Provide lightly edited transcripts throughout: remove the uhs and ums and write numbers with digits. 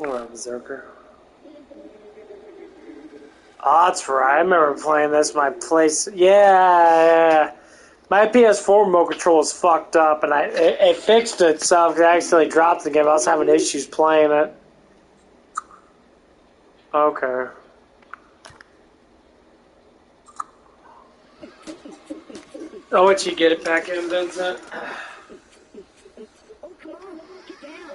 Oh, Berserker. Oh, that's right. I remember playing this. My place. Yeah. My PS4 remote control is fucked up, and it fixed itself because I accidentally dropped the game. I was having issues playing it. Okay. I'll let you get it back in, Vincent. Oh, come on, get down.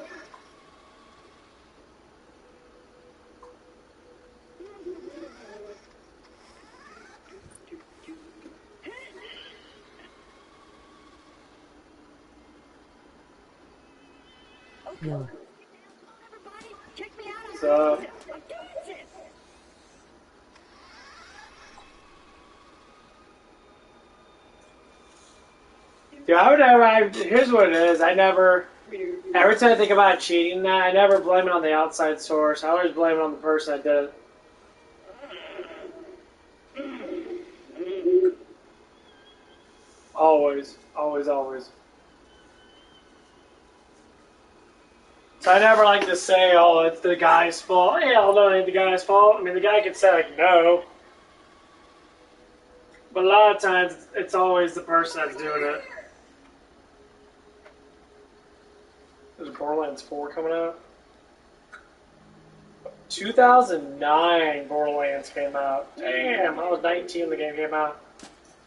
Yo. Everybody, check me out. So, I'm dancing. yeah, here's what it is. Every time I think about cheating, I never blame it on the outside source. I always blame it on the person that did it. Always. So I never like to say, oh, it's the guy's fault. Hell no, it ain't the guy's fault. I mean, the guy could say, like, no. But a lot of times, it's always the person that's doing it. There's Borderlands 4 coming out. 2009 Borderlands came out. Damn, I was 19 when the game came out.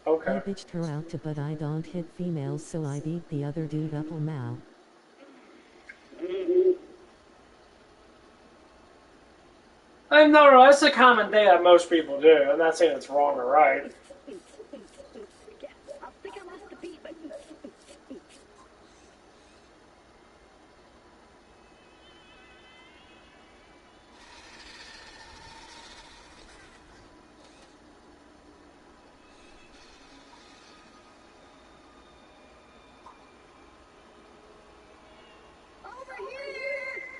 Okay. I bitched her out to but I don't hit females so I beat the other dude up now. No, that's a common thing that most people do. I'm not saying it's wrong or right. I think I lost the beat, but... Over here!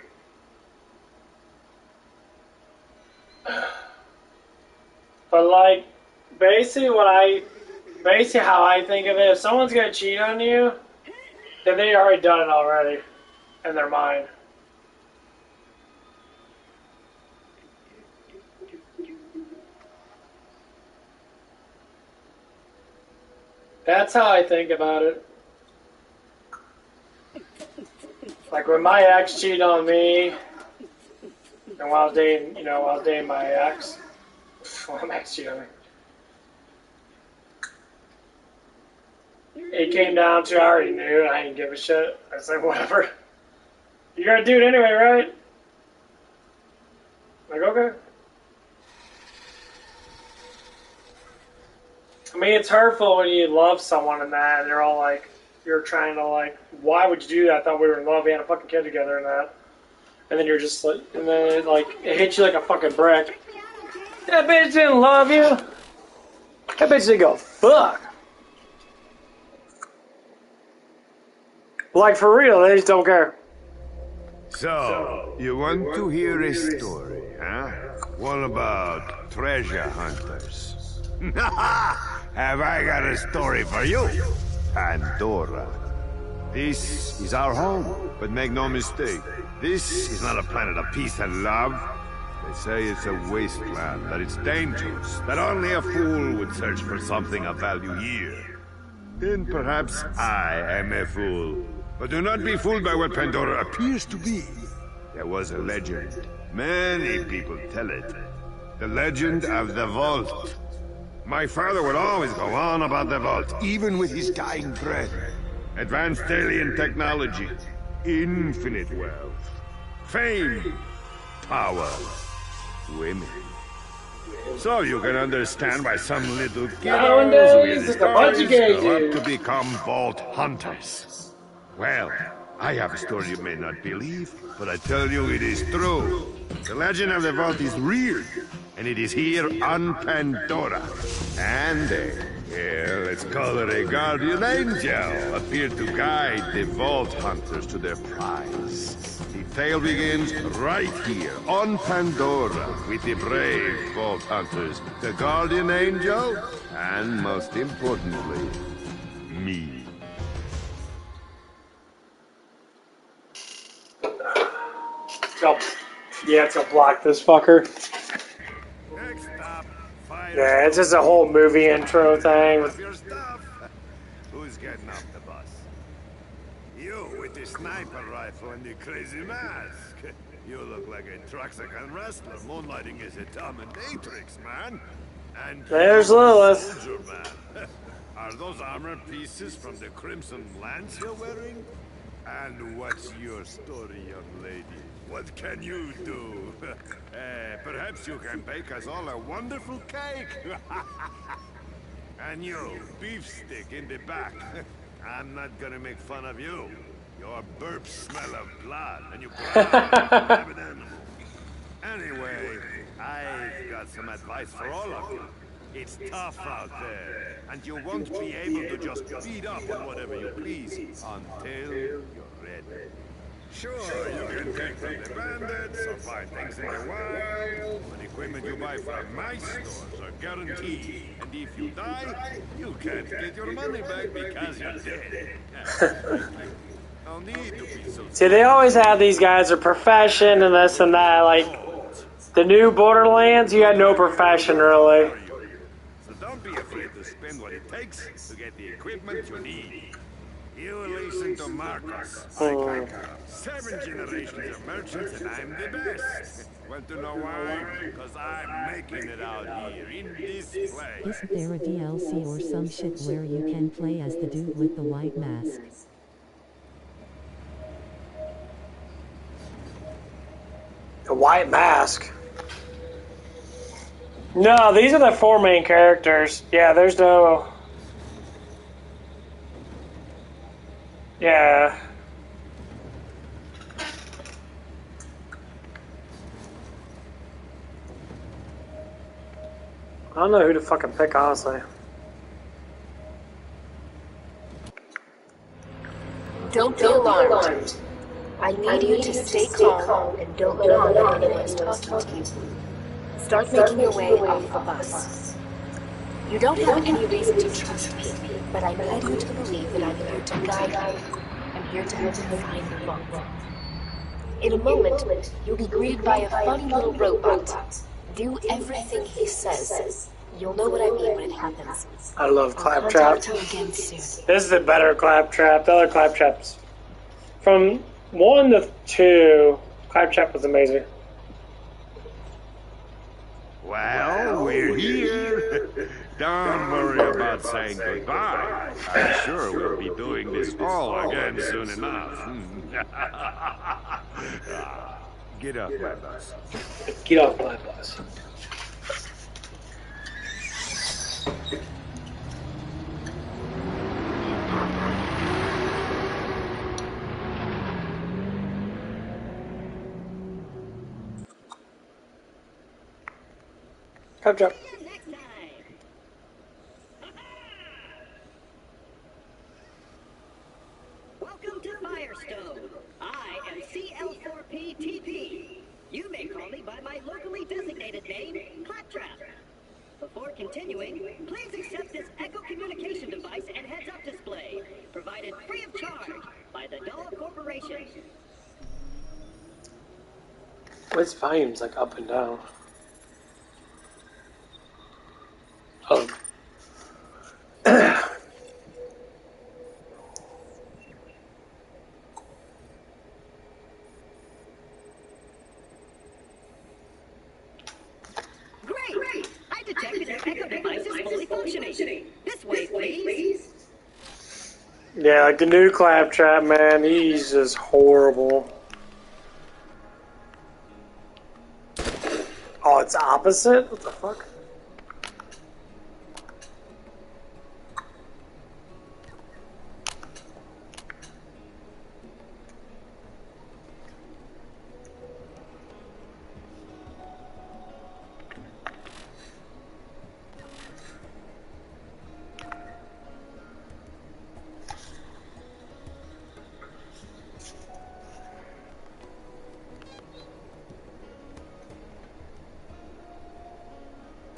But like, basically how I think of it, if someone's gonna cheat on you, then they already done it already in their mind. That's how I think about it. Like when my ex cheated on me, and while I was dating my ex, well, my ex cheated on me. It came down to I already knew, and I didn't give a shit. I was like, whatever. You're gonna do it anyway, right? Like, okay. I mean, it's hurtful when you love someone and that, and they're all like, you're trying to like, why would you do that? I thought we were in love, we had a fucking kid together and that. And then you're just like, and then it hits you like a fucking brick. That bitch didn't love you. That bitch didn't go, fuck. Like, for real, they just don't care. So, you want to hear a story, huh? What about treasure hunters? Have I got a story for you? Pandora. This is our home, but make no mistake, this is not a planet of peace and love. They say it's a wasteland, that it's dangerous, that only a fool would search for something of value here. Then perhaps I am a fool. But do not be fooled by what Pandora appears to be. There was a legend. Many people tell it. The legend of the vault. My father would always go on about the vault, even with his dying breath. Advanced alien technology, infinite wealth, fame, power, women. So you can understand why some little Nowadays, kiddos it's a bunch of gay grow up dudes. to become vault hunters. Well, I have a story you may not believe, but I tell you it is true. The legend of the vault is real, and it is here on Pandora. And let's call it a guardian angel, appeared to guide the vault hunters to their prize. The tale begins right here on Pandora with the brave vault hunters, the guardian angel, and most importantly, me. Go. Yeah, it's gonna block this fucker. Next stop, Yeah, it's just a whole movie intro thing. Have your stuff. Who's getting off the bus? You with the sniper rifle and the crazy mask. You look like a Truxican wrestler moonlighting as a dominatrix, man. And There's you, Lilith. soldier man. Are those armor pieces from the Crimson Lance you're wearing? And what's your story, young lady? What can you do? Perhaps you can bake us all a wonderful cake. And you, beef stick in the back. I'm not gonna make fun of you. Your burps smell of blood, and you growl like an animal. Anyway, I've got some advice for all of you. It's tough out there, and you won't be able to just beat up on whatever you please until you're ready. Sure, you can take from the bandits or find things in the wild, but equipment you buy from my stores are guaranteed. And if you die, you can't get your money back because you're dead. No need to be so. See, they always have these guys a profession and this and that. Like the new Borderlands, you got no profession really. So don't be afraid to spend what it takes to get the equipment you need. You listen to Marcos. I come 7 generations of merchants and I'm the best. Want to know why? Because I'm making it out here in this place. Isn't there a DLC or some shit where you can play as the dude with the white mask? The white mask. No, these are the 4 main characters. Yeah, there's no... Yeah. I don't know who to fucking pick, honestly. Don't be alarmed. I need you to stay calm and don't let on that anyone's talking to you. Start making your way off the bus. You don't have any reason to trust me, but I need you to believe that I'm here to guide you. I'm here to help you find the vault. In a moment, you'll be greeted by a funny little robot. Do everything he says. You'll know what I mean when it happens. I love I'll Claptrap. contact you again soon. This is the better Claptrap. The other Claptraps. From 1 to 2, Claptrap was amazing. Well, we're here. Don't worry about saying goodbye. I'm sure we'll be doing this all again soon enough. Get up, my bus. Get off my bus. Claptrap. Next time. Welcome to Firestone. I am CL4PTP. You may call me by my locally designated name, Claptrap. Before continuing, please accept this Echo communication device and heads-up display, provided free of charge by the Dollar Corporation. Its volume's like up and down. Oh. Great! I detected your Echo device is fully functioning. This way, please. Yeah, like the new Claptrap, man, he's just horrible. Oh, it's opposite? What the fuck?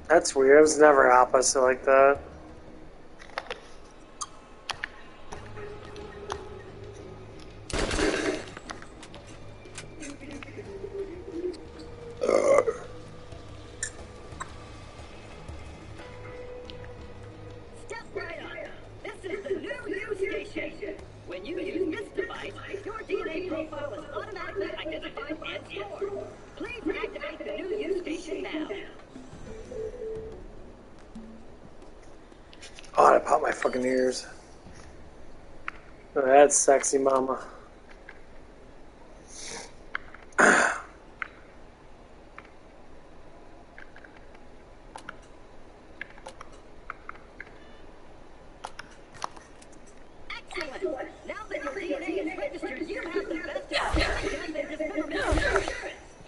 That's weird. It was never opposite like that. location. When you use this device, your DNA profile is automatically identified and stored. Please activate the new use station now. Oh, I popped my fucking ears. Oh, that's sexy, mama. Excellent. Now that your DNA is registered, you have the best death and dismemberment insurance.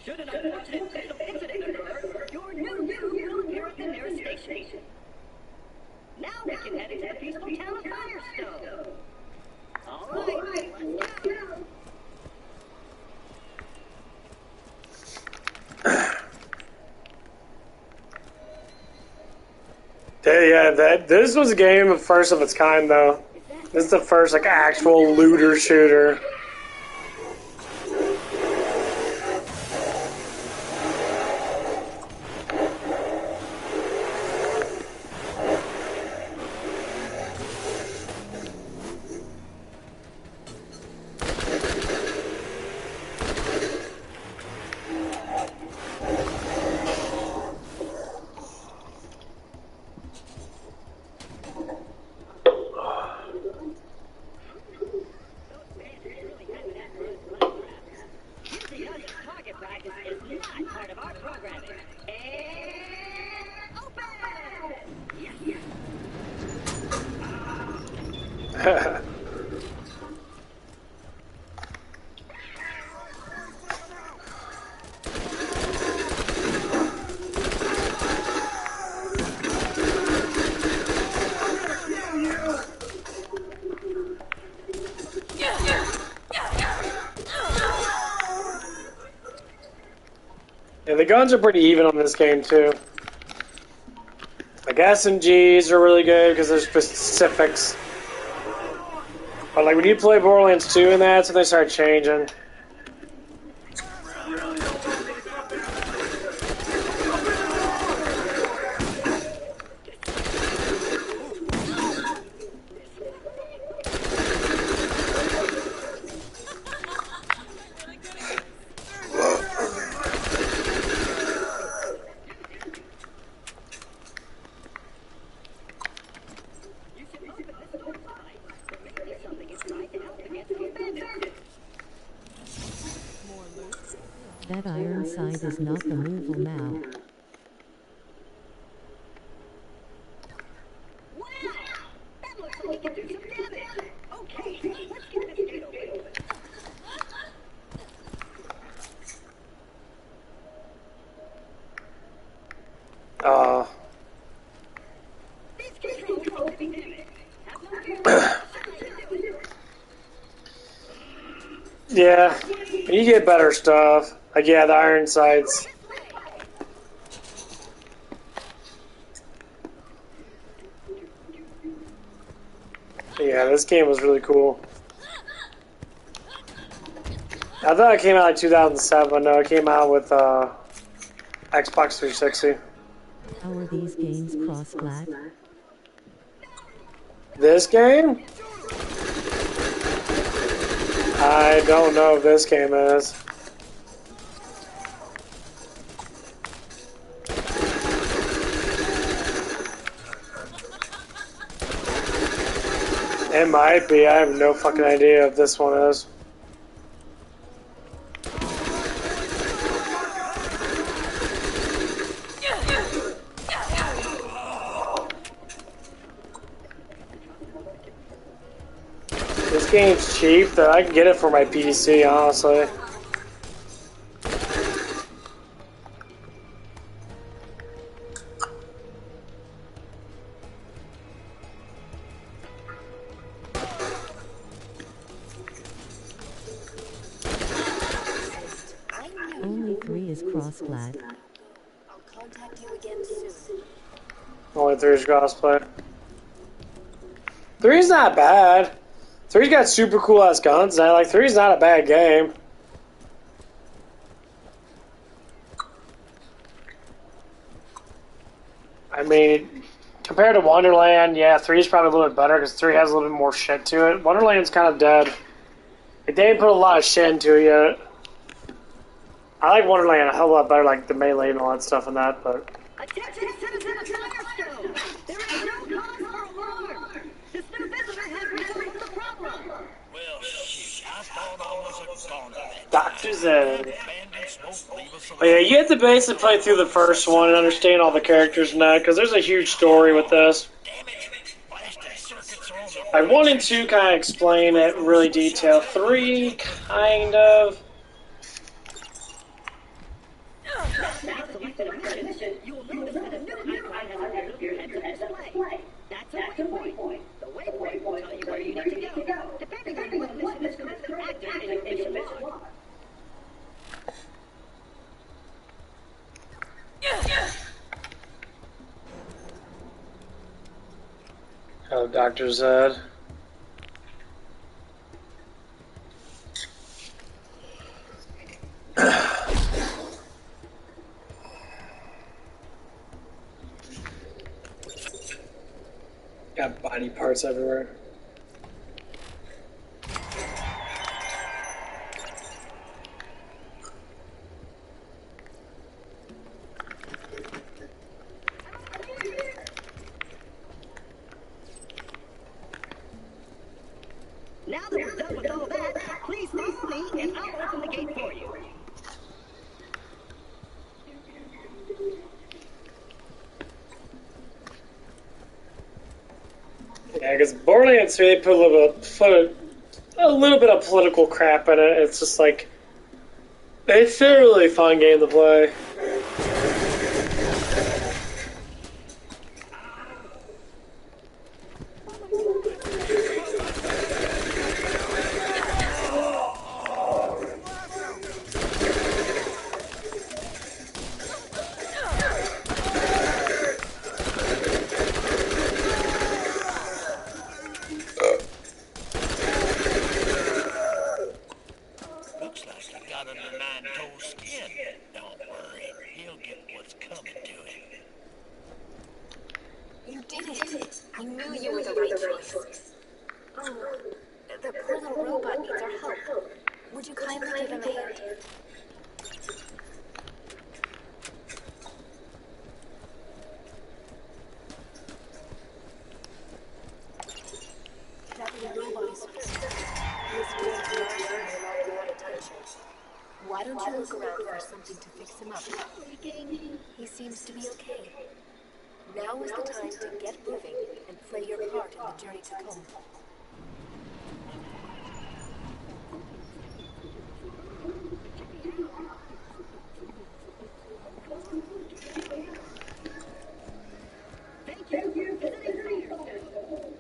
Should an unfortunate fatal incident occur, your new you will appear at the nearest station. Now we can head into the peaceful town of Firestone. All right, let's go. Yeah, this was a game of first of its kind, though. This is the first like actual looter shooter. Yeah, the guns are pretty even on this game, too. Like, SMGs are really good because there's specifics. But, like, when you play BorderLand 2 and that's when they start changing. That iron side is not the moval now. Wow! That looks like we can do some damage. Okay, let's get this gate open. These controls need to be damaged. Have no fear. Yeah, you get better stuff. Like, yeah, the iron sights. Yeah, this game was really cool. I thought it came out like 2007. No, it came out with Xbox 360. How are these games cross-plat? This game? I don't know if this game is. It might be. I have no fucking idea if this one is. This game's cheap, though. I can get it for my PC, honestly. Only 3 is cross-plat. I'll contact you again soon. Only 3 is crossplay. 3's not bad. 3's got super cool ass guns, and like 3's not a bad game. I mean, Compared to Wonderland, yeah, 3 is probably a little bit better because 3 has a little bit more shit to it. Wonderland's kind of dead. They didn't put a lot of shit into it yet. I like Wonderland a hell of a lot better, like the melee and all that stuff and that, but... Attention citizen of Firestone! There is no cause for alarm! This new visitor has resolved the problem! Well, shit, I thought I was a goner that Dr. Zed. bandits won't leave us alone. But yeah, you have to basically play through the first one and understand all the characters and that, because there's a huge story with this. Damn it! Blasted circuits are on the... Like, 1 and 2 kind of explain it in really detail. 3, kind of... Now selected a mission, you will notice that a new icon has appeared on your head-up display. That's a waypoint. The waypoint will tell you where you need to go, depending on what mission is currently active in your mission log. Oh, Dr. Zed. Got body parts everywhere. Now that we're done with all that, please follow me and I'll open the gate for you. Yeah, because BorderLand 3, they put a little bit of political crap in it. It's just like... It's a really fun game to play. Looks like he got under nine-toe skin. Don't worry, he'll get what's coming to him. You did it. I knew you were the right choice. Oh, the poor little robot needs our help. Would you kindly give him a hand? That little robot is This will not your attention. Why don't you look around for something to fix him up? He seems to be okay. Now is the time to get moving and play your part in the journey to come. Thank you for visiting Firestone.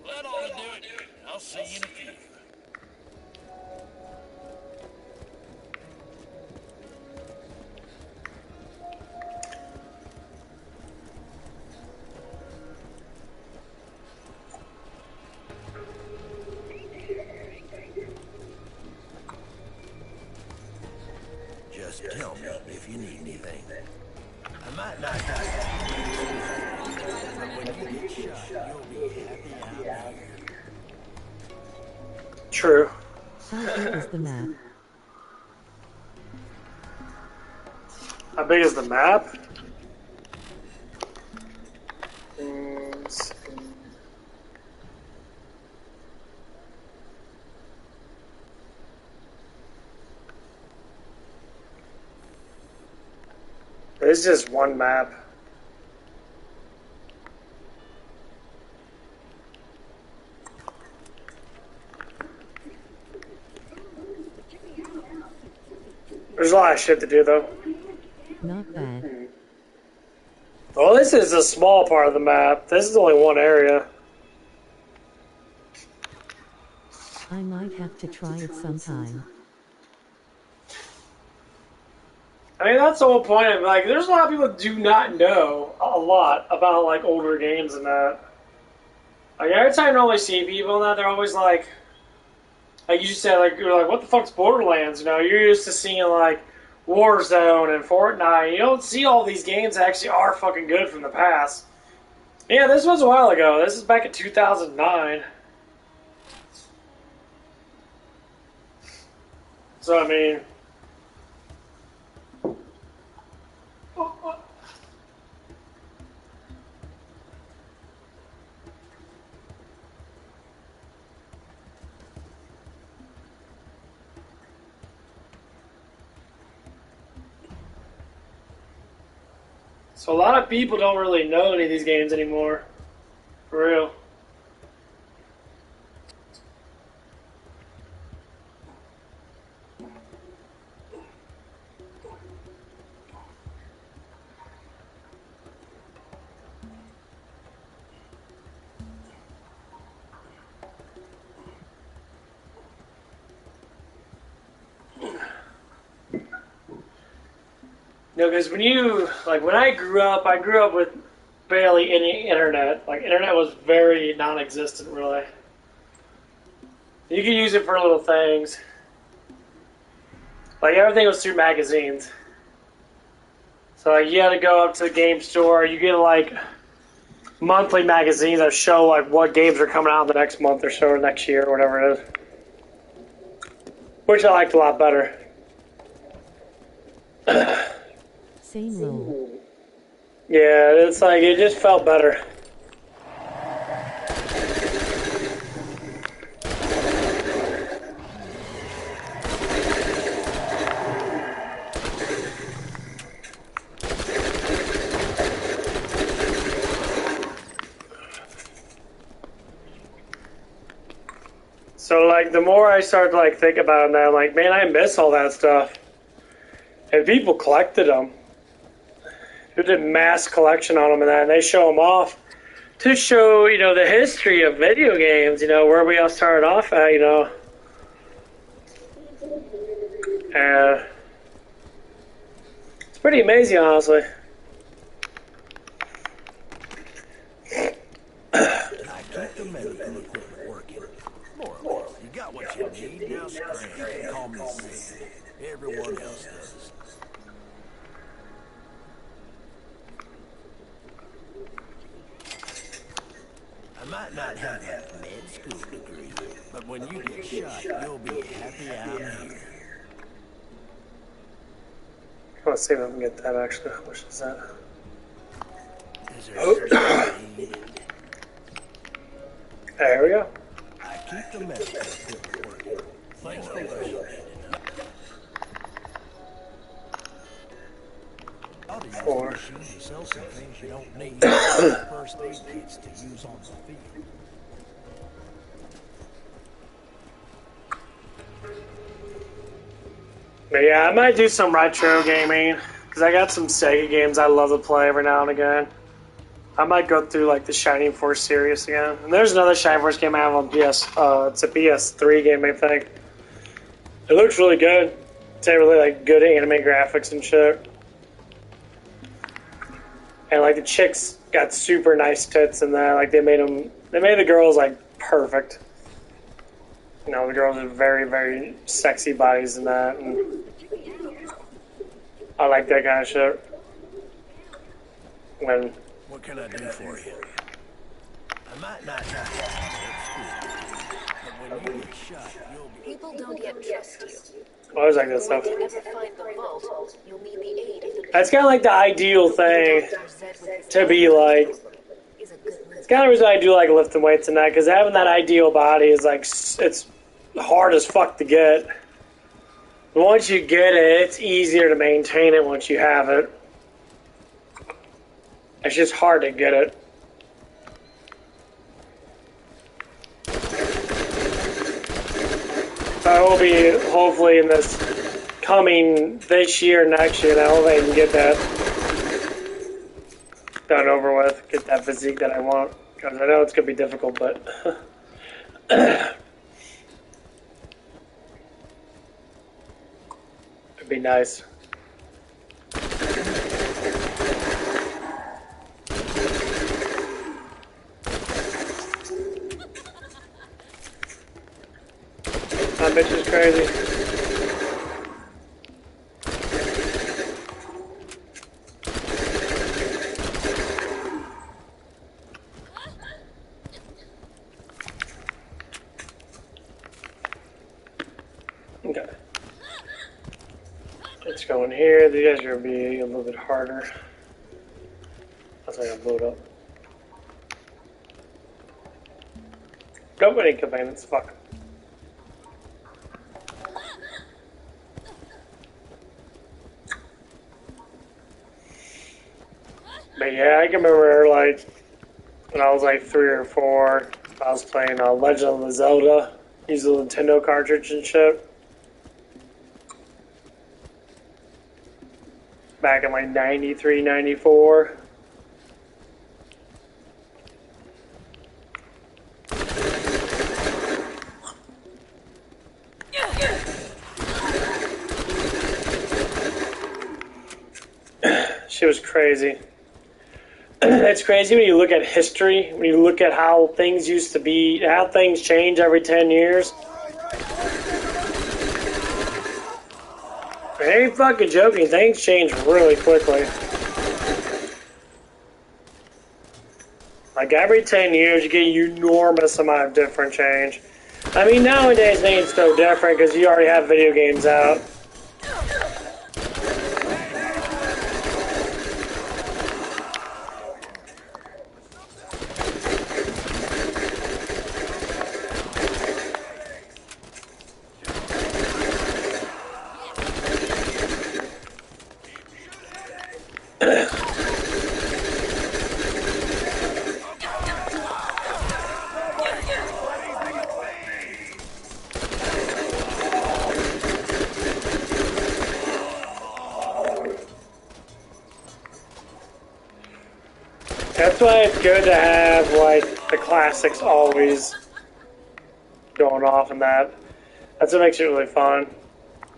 That ought to do it. I'll see you in a few. Just tell me if you need anything. I might not die. But when you get shot, you'll be happy out here. True. How big is the map? How big is the map? It's just one map. There's a lot of shit to do, though. Not bad. Well, this is a small part of the map. This is only one area. I might have to try it sometime. I mean, that's the whole point of like. There's a lot of people that do not know a lot about like older games and that. Like every time I normally see people and that, they're always like you just said, like you're like, what the fuck's Borderlands? You know, you're used to seeing like Warzone and Fortnite. You don't see all these games that actually are fucking good from the past. Yeah, this was a while ago. This is back in 2009. So I mean. So a lot of people don't really know any of these games anymore. For real. No, because when I grew up with barely any internet. Like, internet was very non-existent, really. You could use it for little things. Like, everything was through magazines. So, like, you had to go up to the game store. You get, like, monthly magazines that show, like, what games are coming out in the next month or so, or next year, or whatever it is. Which I liked a lot better. Same role. Yeah, it's like, it just felt better. So, like, the more I start to, like, think about it now, I'm like, man, I miss all that stuff. And people collected them. Who did mass collection on them and that, and they show them off to show, you know, the history of video games, you know, where we all started off at, you know. And it's pretty amazing, honestly. I keep the medical equipment working. More or less. You got what you need, now scram. You can call me Sid. Everyone else does. I might not have a med school degree, but when you get shot, you'll be happy I'm here. Let's see if I can get that, actually. How much is that? Is there something you need? There we go. I keep the medical equipment working. Thanks for listening. Four. You sell some things you don't need. First aid kits to use on the field. But yeah, I might do some retro gaming, because I got some Sega games I love to play every now and again. I might go through, like, the Shining Force series again. And there's another Shining Force game I have on PS. It's a PS3 game, I think. It looks really good. It's a really, like, good anime graphics and shit. And, like, the chicks got super nice tits in that. Like, they made the girls, like, perfect. You know, the girls have very, very sexy bodies in that. And I like that kind of shit. What can I do for you? I might not have med school, but when you get shot, you'll be... People don't yet trust you. I always like that stuff. When you ever find the vault, you'll need the aid of the That's kind of like the ideal thing to be like. is a good It's kind of the reason I do like lifting weights and that, because having that ideal body is like, it's hard as fuck to get. But once you get it, it's easier to maintain it once you have it. It's just hard to get it. I will be, hopefully, in this year, next year, now I can get that done over with, get that physique that I want. Because I know it's going to be difficult, but... it'd be nice. That bitch is crazy. Okay. Let's go in here. These guys are going to be a little bit harder. That's why I got blowed up. Nope, I didn't kill bandits. Fuck. But yeah, I can remember, like, when I was like 3 or 4, I was playing Legend of Zelda. Using the Nintendo cartridge and shit. Back in like 93, 94. Shit was crazy. It's crazy when you look at history, when you look at how things used to be, how things change every 10 years. I ain't fucking joking, things change really quickly. Like every 10 years you get an enormous amount of different change. I mean, nowadays things so different because you already have video games out. That's why it's good to have, like, the classics always going off and that. That's what makes it really fun.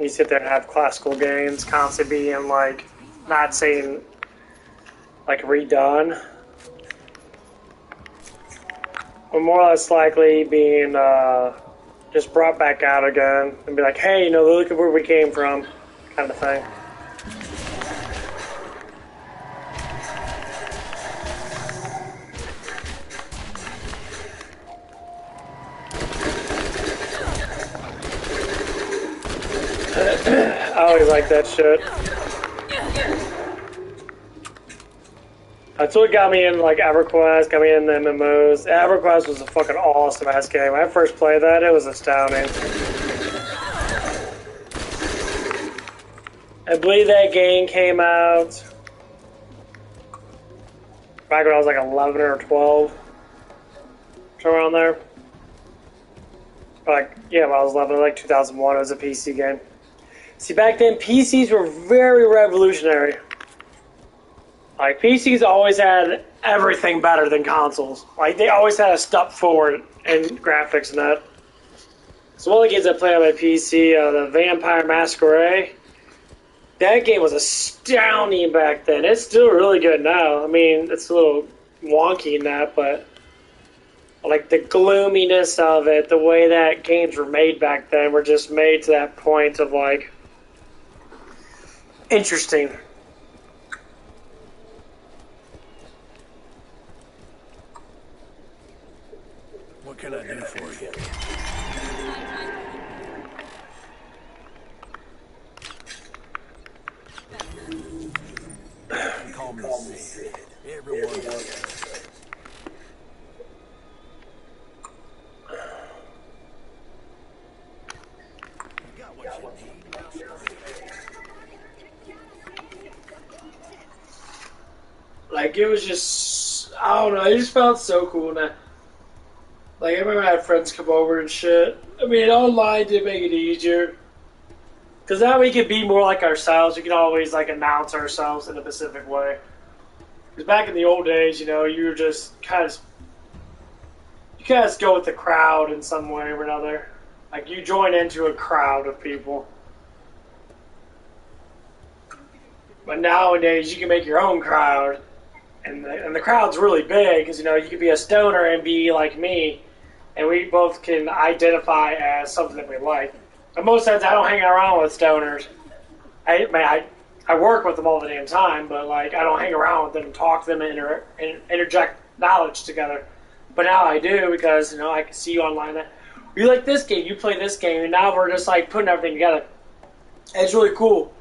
You sit there and have classical games constantly being, like, not saying, like, redone. But more or less likely being, just brought back out again and be like, hey, you know, look at where we came from, kind of thing. I always like that shit. That's what got me in, like, EverQuest, got me in the MMOs. EverQuest was a fucking awesome ass game. When I first played that, it was astounding. I believe that game came out back when I was like 11 or 12. Somewhere around there. Like, yeah, when I was 11, like 2001, it was a PC game. See, back then, PCs were very revolutionary. Like, PCs always had everything better than consoles. Like, they always had a step forward in graphics and that. So one of the games I played on my PC, the Vampire Masquerade, that game was astounding back then. It's still really good now. I mean, it's a little wonky in that, but like the gloominess of it, the way that games were made back then were just made to that point of like interesting. What can I do for you? Call me Sid. Everyone does. Got what you need. Like, it was just, I don't know, it just felt so cool now. Like, I remember I had friends come over and shit. I mean, online did make it easier. Because now we can be more like ourselves. We can always, like, announce ourselves in a specific way. Because back in the old days, you know, you were just kind of, you kind of go with the crowd in some way or another. Like, you join into a crowd of people. But nowadays, you can make your own crowd. And the crowd's really big, because, you know, you could be a stoner and be like me. and we both can identify as something that we like. And most times, I don't hang around with stoners. I work with them all the damn time, but like I don't hang around with them, and talk to them, and interject knowledge together. But now I do because I can see you online. That you like this game, you play this game, and now we're just like putting everything together. And it's really cool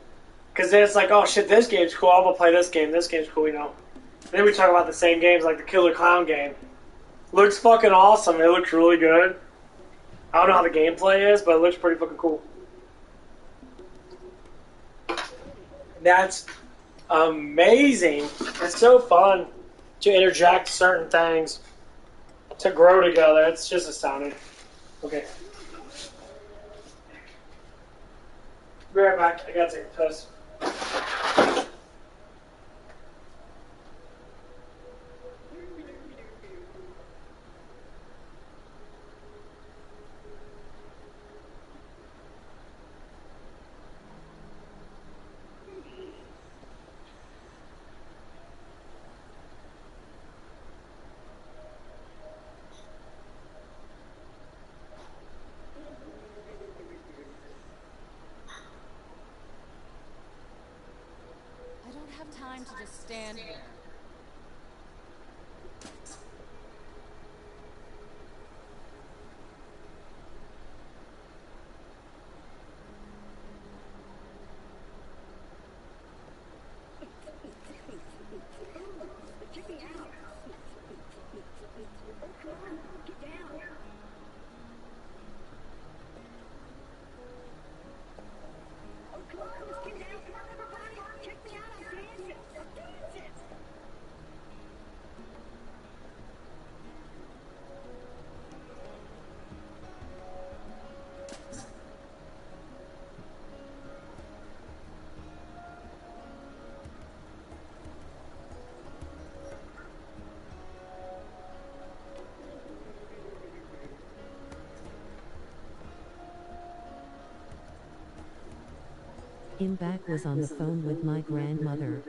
because then it's like, oh shit, this game's cool. I'm gonna play this game. This game's cool, And then we talk about the same games, like the Killer Clown game. Looks fucking awesome. It looks really good. I don't know how the gameplay is, but it looks pretty fucking cool. That's amazing. It's so fun to interject certain things, to grow together. It's just astounding. Okay. Be right back. I gotta take a piss. I don't have time to just stand here. Check me out. Oh, come on, get down. Oh, come on, let's get down. Come on, everybody. Check me out. I'm dancing. I'm dancing. Imback was on the phone with my grandmother.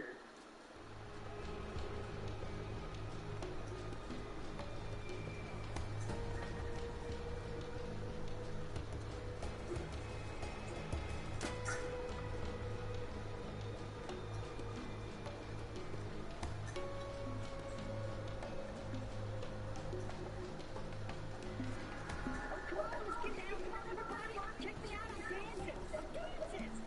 Oh, come on, let's get down. Come on, everybody. Check me out. I'm dancing. I'm dancing.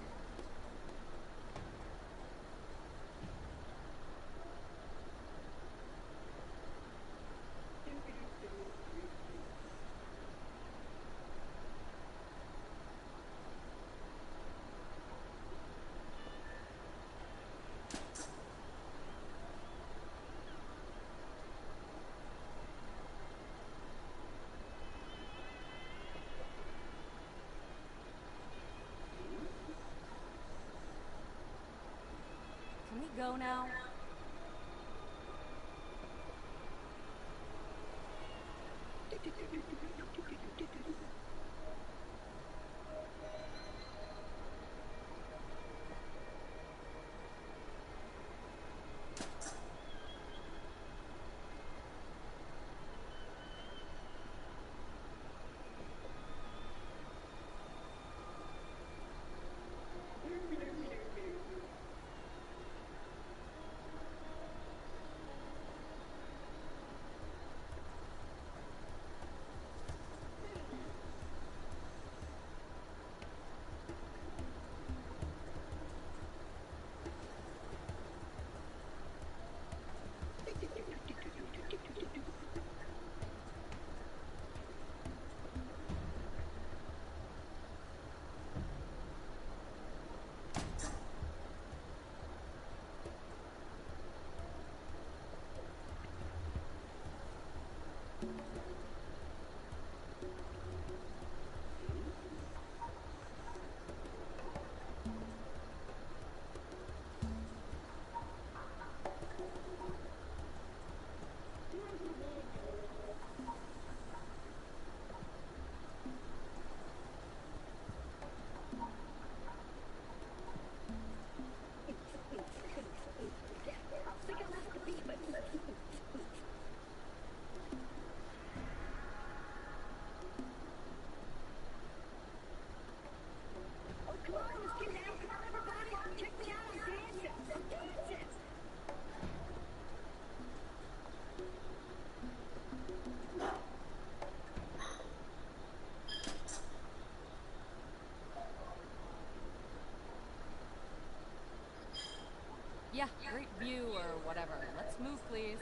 Yeah, great view or whatever. Let's move, please.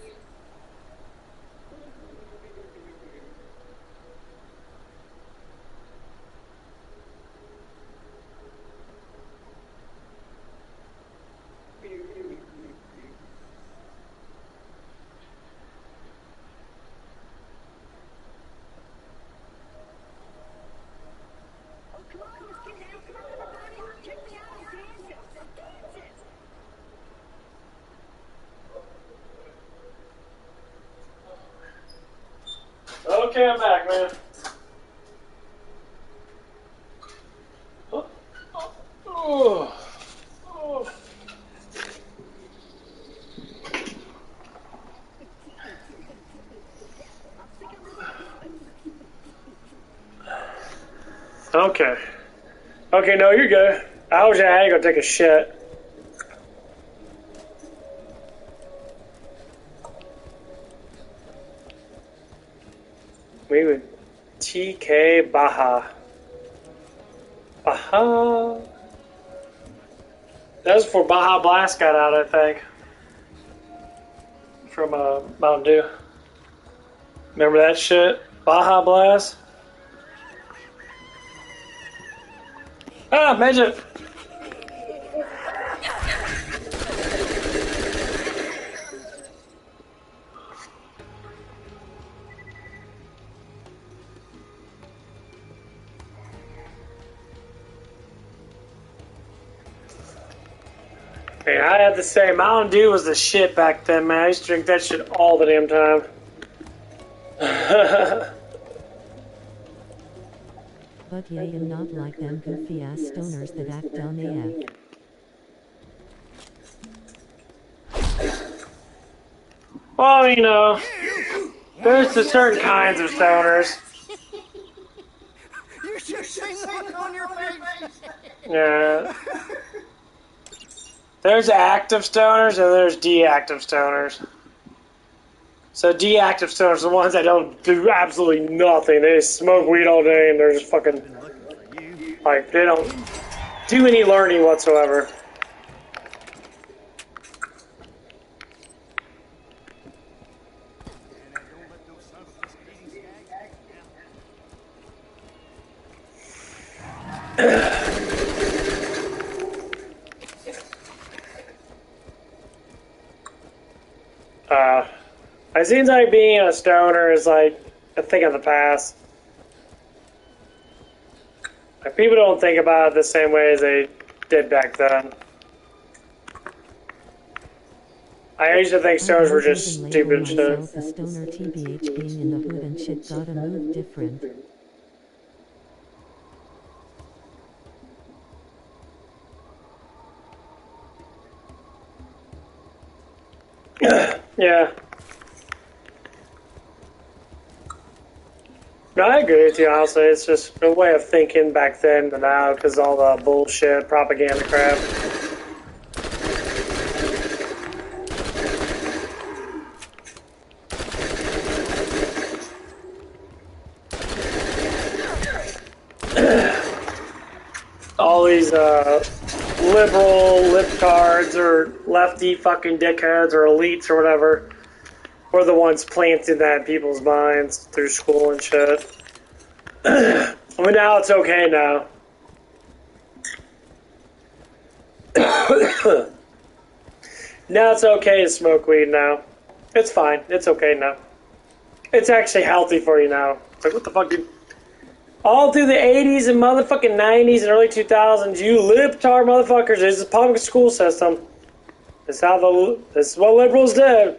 Oh, come on, let's get down. Come on, everybody. Check me out. I'm dancing. I'm dancing. Okay, I'm back, man. Oh. Oh. Oh. Okay. Okay, no, you're good. I had to go take a shit. We would TK Baja. Baja. That was before Baja Blast got out, I think. From Mountain Dew. Remember that shit? Baja Blast? Ah, midget! Hey, I had to say, Mountain Dew was the shit back then, man. I used to drink that shit all the damn time. But yeah, and not like them goofy ass stoners that act dumb AF. Well, you know, there's the certain kinds of stoners. You should see the look on your face. Yeah. There's active stoners and there's deactive stoners. So deactive stoners are the ones that don't do absolutely nothing. They just smoke weed all day and they're just fucking, like, they don't do any learning whatsoever. It seems like being a stoner is like a thing of the past. Like, people don't think about it the same way as they did back then. I used to think stoners were just stupid shit. The stoner TBH being in the hood and shit gotta move different. Yeah. No, I agree with you, honestly. It's just a way of thinking back then than now because all the bullshit, propaganda crap. All these liberal libtards or lefty fucking dickheads or elites or whatever were the ones planting that in people's minds through school and shit. I mean, now it's okay now. Now it's okay to smoke weed now. It's fine. It's okay now. It's actually healthy for you now. It's like, what the fuck, dude? All through the 80s and motherfucking 90s and early 2000s, you libtard motherfuckers, this is the public school system. This is what liberals did.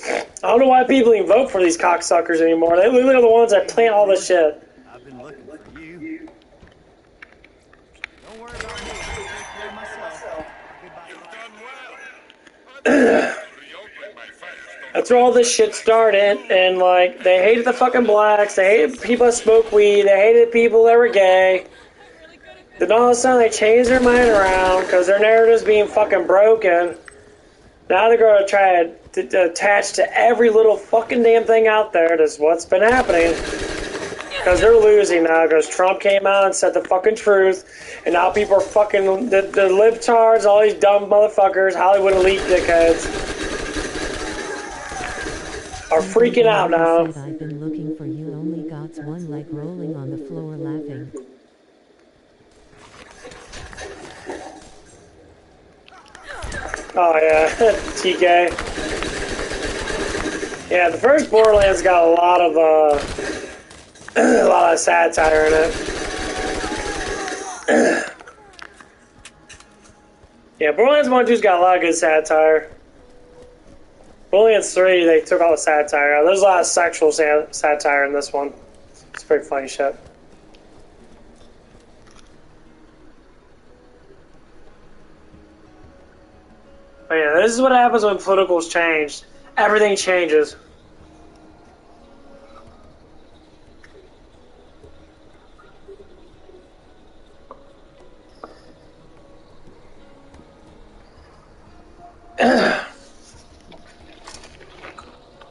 I don't know why people even vote for these cocksuckers anymore. They literally are the ones that plant all this shit. I've been looking for you. Don't worry about me. I'll take care of myself. Goodbye. That's where all this shit started, and like, they hated the fucking blacks, they hated people that smoked weed, they hated people that were gay. Then all of a sudden they changed their mind around because their narrative's being fucking broken. Now they're going to try to attach to every little fucking damn thing out there. That's what's been happening. Because they're losing now, because Trump came out and said the fucking truth, and now people are fucking, the libtards, all these dumb motherfuckers, Hollywood elite dickheads, are freaking out now. Said, I've been looking for you, only got one leg rolling on the floor laughing. Oh yeah, TK. Yeah, the first Borderlands got a lot of a lot of satire in it. Yeah, Borderlands 1 2's got a lot of good satire. Borderlands 3, they took all the satire out. There's a lot of sexual satire in this one. It's pretty funny shit. But yeah, this is what happens when politicals change. Everything changes.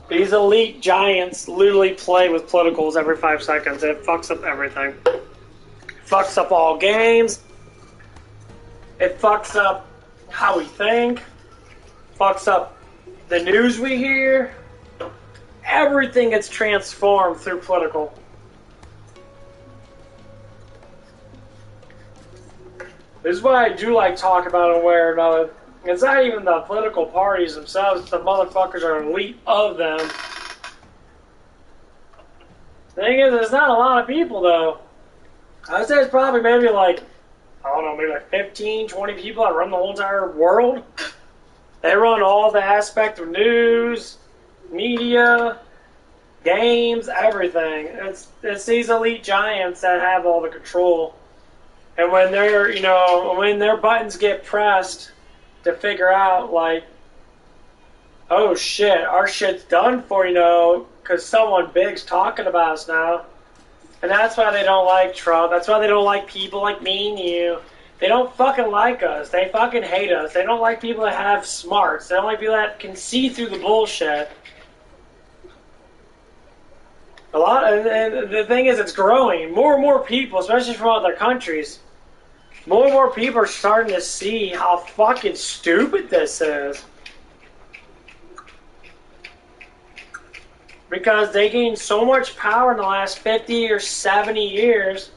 These elite giants literally play with politicals every 5 seconds. It fucks up everything. It fucks up all games. It fucks up how we think. Fucks up the news we hear. Everything gets transformed through political. This is why I do like talk about it where another. It's not even the political parties themselves, it's the motherfuckers are elite of them. The thing is, there's not a lot of people though. I would say it's probably maybe like, I don't know, maybe like 15, 20 people that run the whole entire world. They run all the aspect of news, media, games, everything. It's these elite giants that have all the control. And when they're, when their buttons get pressed to figure out, like, oh shit, our shit's done for, because someone big's talking about us now. And that's why they don't like Trump. That's why they don't like people like me and you. They don't fucking like us. They fucking hate us. They don't like people that have smarts. They don't like people that can see through the bullshit. And the thing is, it's growing. More and more people, especially from other countries, more and more people are starting to see how fucking stupid this is. Because they gained so much power in the last 50 or 70 years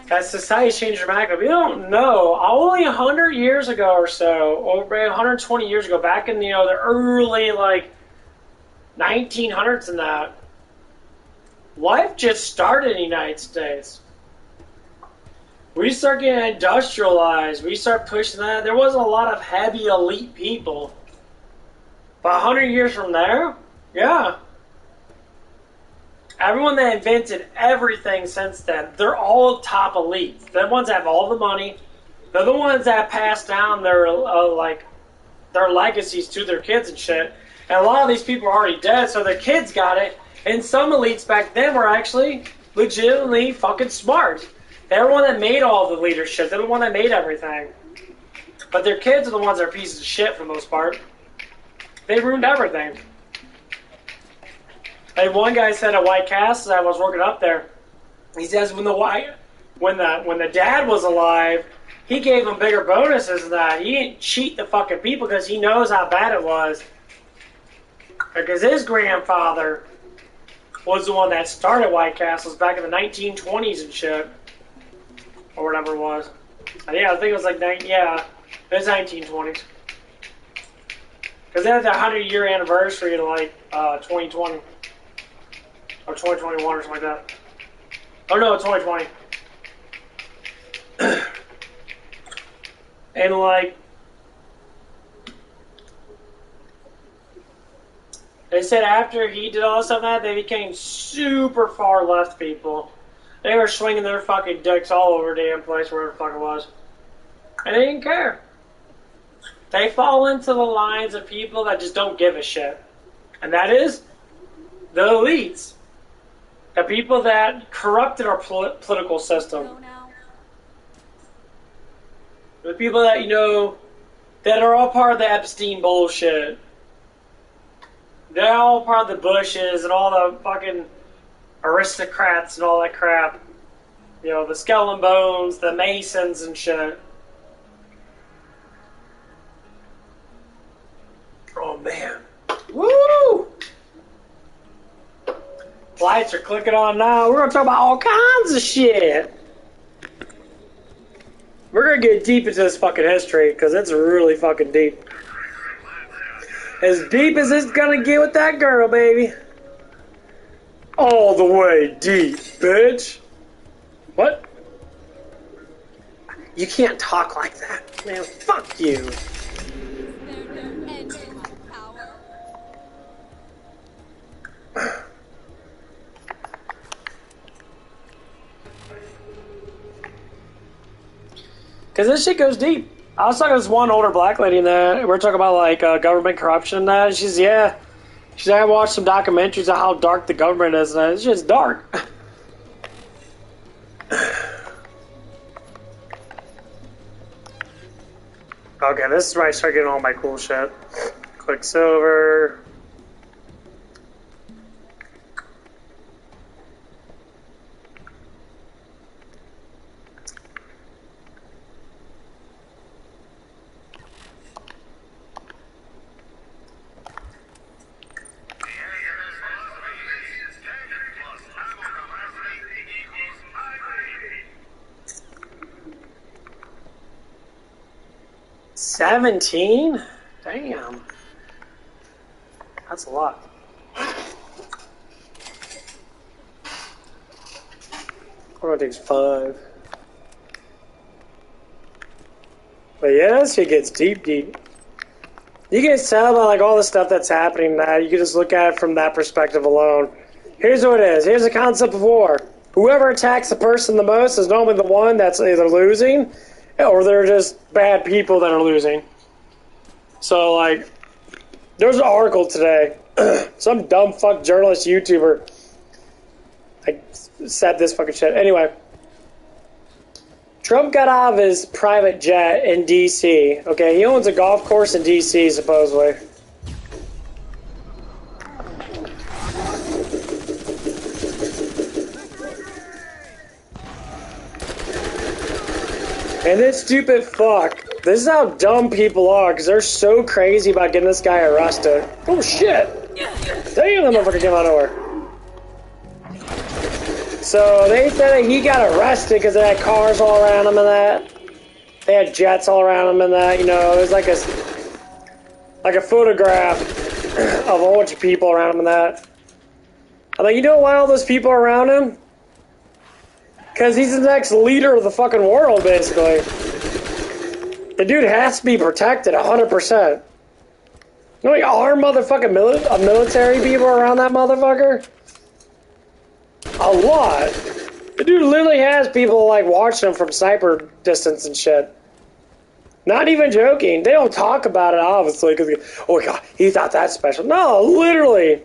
that society's changed dramatically. We don't know. Only 100 years ago or so, or 120 years ago, back in the early 1900s and that, life just started in the United States. We start getting industrialized. We start pushing that. There wasn't a lot of heavy elite people. But 100 years from there, yeah. Everyone that invented everything since then, they're all top elites. They're the ones that have all the money. They're the ones that pass down their legacies to their kids and shit. And a lot of these people are already dead, so their kids got it. And some elites back then were actually legitimately fucking smart. They're the one that made all the leadership. They're the one that made everything. But their kids are the ones that are pieces of shit for the most part. They ruined everything. Like one guy said at White Castle, I was working up there. He says when the dad was alive, he gave them bigger bonuses than that. He didn't cheat the fucking people because he knows how bad it was. Because his grandfather was the one that started White Castles back in the 1920s and shit. Or whatever it was. Yeah, I think it was it was 1920s. Because they had the 100-year anniversary in 2020. Or 2021 or something like that. Oh no, 2020. And they said after he did all this stuff like that, they became super far left people. They were swinging their fucking dicks all over the damn place, wherever the fuck it was. And they didn't care. They fall into the lines of people that just don't give a shit. And that is the elites. The people that corrupted our political system. The people that, that are all part of the Epstein bullshit. They're all part of the Bushes and all the fucking aristocrats and all that crap. You know, the Skull and Bones, the Masons and shit. Oh man. Woo! Lights are clicking on now. We're gonna talk about all kinds of shit. We're gonna get deep into this fucking history because it's really fucking deep. As deep as it's gonna get with that girl, baby. All the way deep, bitch. What? You can't talk like that, man. Fuck you. Is there no end to my power? Because this shit goes deep. I was talking to this one older black lady in that. We're talking about like government corruption and that. She's I watched some documentaries on how dark the government is, and it's just dark. Okay, this is where I start getting all my cool shit. Quicksilver. $17? Damn. That's a lot. What takes 5? But yeah, this shit gets deep. You can tell about like all the stuff that's happening now. You can just look at it from that perspective alone. Here's what it is. Here's the concept of war. Whoever attacks the person the most is normally the one that's either losing or they're just bad people that are losing. So, like, there's an article today. Some dumb fuck journalist YouTuber said this fucking shit. Anyway, Trump got out of his private jet in D.C. Okay, he owns a golf course in D.C. supposedly. And this stupid fuck, this is how dumb people are, because they're so crazy about getting this guy arrested. Oh shit! Damn, that motherfucker came out of nowhere. So they said that he got arrested because they had cars all around him and that. They had jets all around him and that, you know, it was like a photograph of a whole bunch of people around him and that. I'm like, you know why all those people are around him? Because he's the next leader of the fucking world, basically. The dude has to be protected 100%. You know, like armed motherfucking military people around that motherfucker? A lot. The dude literally has people, like, watching him from sniper distance and shit. Not even joking. They don't talk about it, obviously, because, oh my god, he's not that special. No, literally.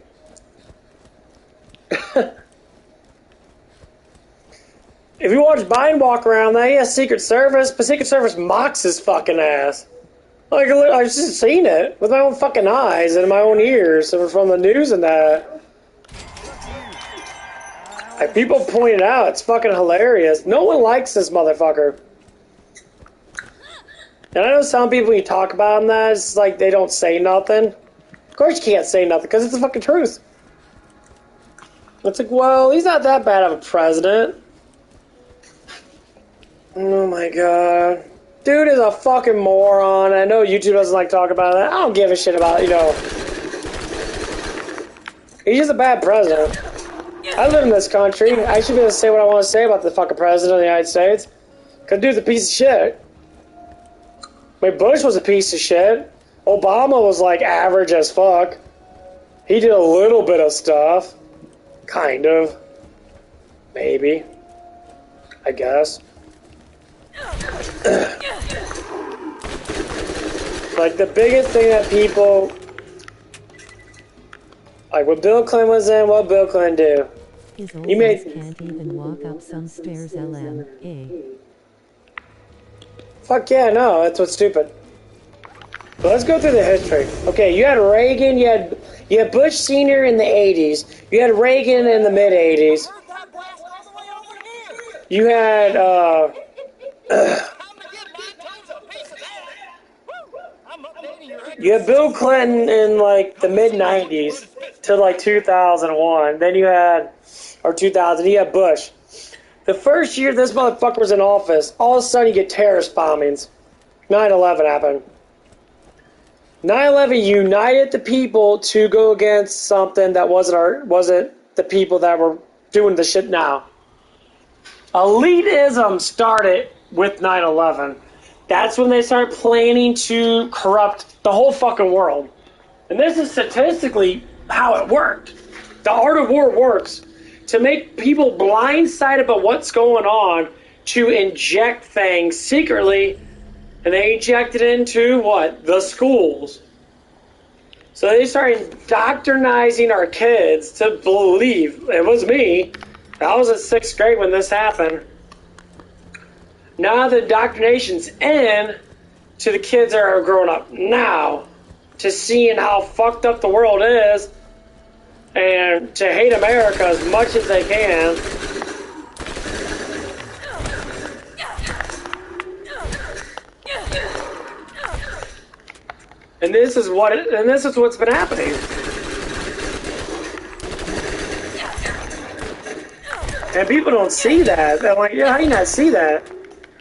If you watch Biden walk around, he has Secret Service, but Secret Service mocks his fucking ass. Like, I've just seen it with my own fucking eyes and my own ears from the news and that. Like, people point it out, it's fucking hilarious. No one likes this motherfucker. And I know some people, when you talk about him, that it's like they don't say nothing. Of course you can't say nothing, because it's the fucking truth. It's like, well, he's not that bad of a president. Oh my god. Dude is a fucking moron. I know YouTube doesn't like talking about that. I don't give a shit about it, you know. He's just a bad president. I live in this country. I should be able to say what I want to say about the fucking president of the United States. Because dude's a piece of shit. I mean, Bush was a piece of shit. Obama was like average as fuck. He did a little bit of stuff. Kind of. Maybe. I guess. Like, the biggest thing that people... Like, when Bill Clinton was in, what Bill Clinton do? His old ass can't even walk up some stairs, LM. Fuck yeah, no, that's what's stupid. But let's go through the history. Okay, you had Reagan, you had Bush Sr. in the 80s, you had Reagan in the mid 80s. You had you had Bill Clinton in like the mid 90s to like 2001. Then you had, or 2000, you had Bush. The first year this motherfucker was in office, all of a sudden you get terrorist bombings. 9/11 happened. 9/11 united the people to go against something that wasn't the people that were doing the shit now. Elitism started with 9/11. That's when they started planning to corrupt the whole fucking world. And this is statistically how it worked. The art of war works to make people blindsided about what's going on, to inject things secretly. And they injected into what? The schools. So they started indoctrinizing our kids to believe. It was me. I was in 6th grade when this happened. Now the indoctrination's in to the kids that are growing up now, to seeing how fucked up the world is, and to hate America as much as they can. And this is what's been happening. And people don't see that. They're like, yeah, how do you not see that?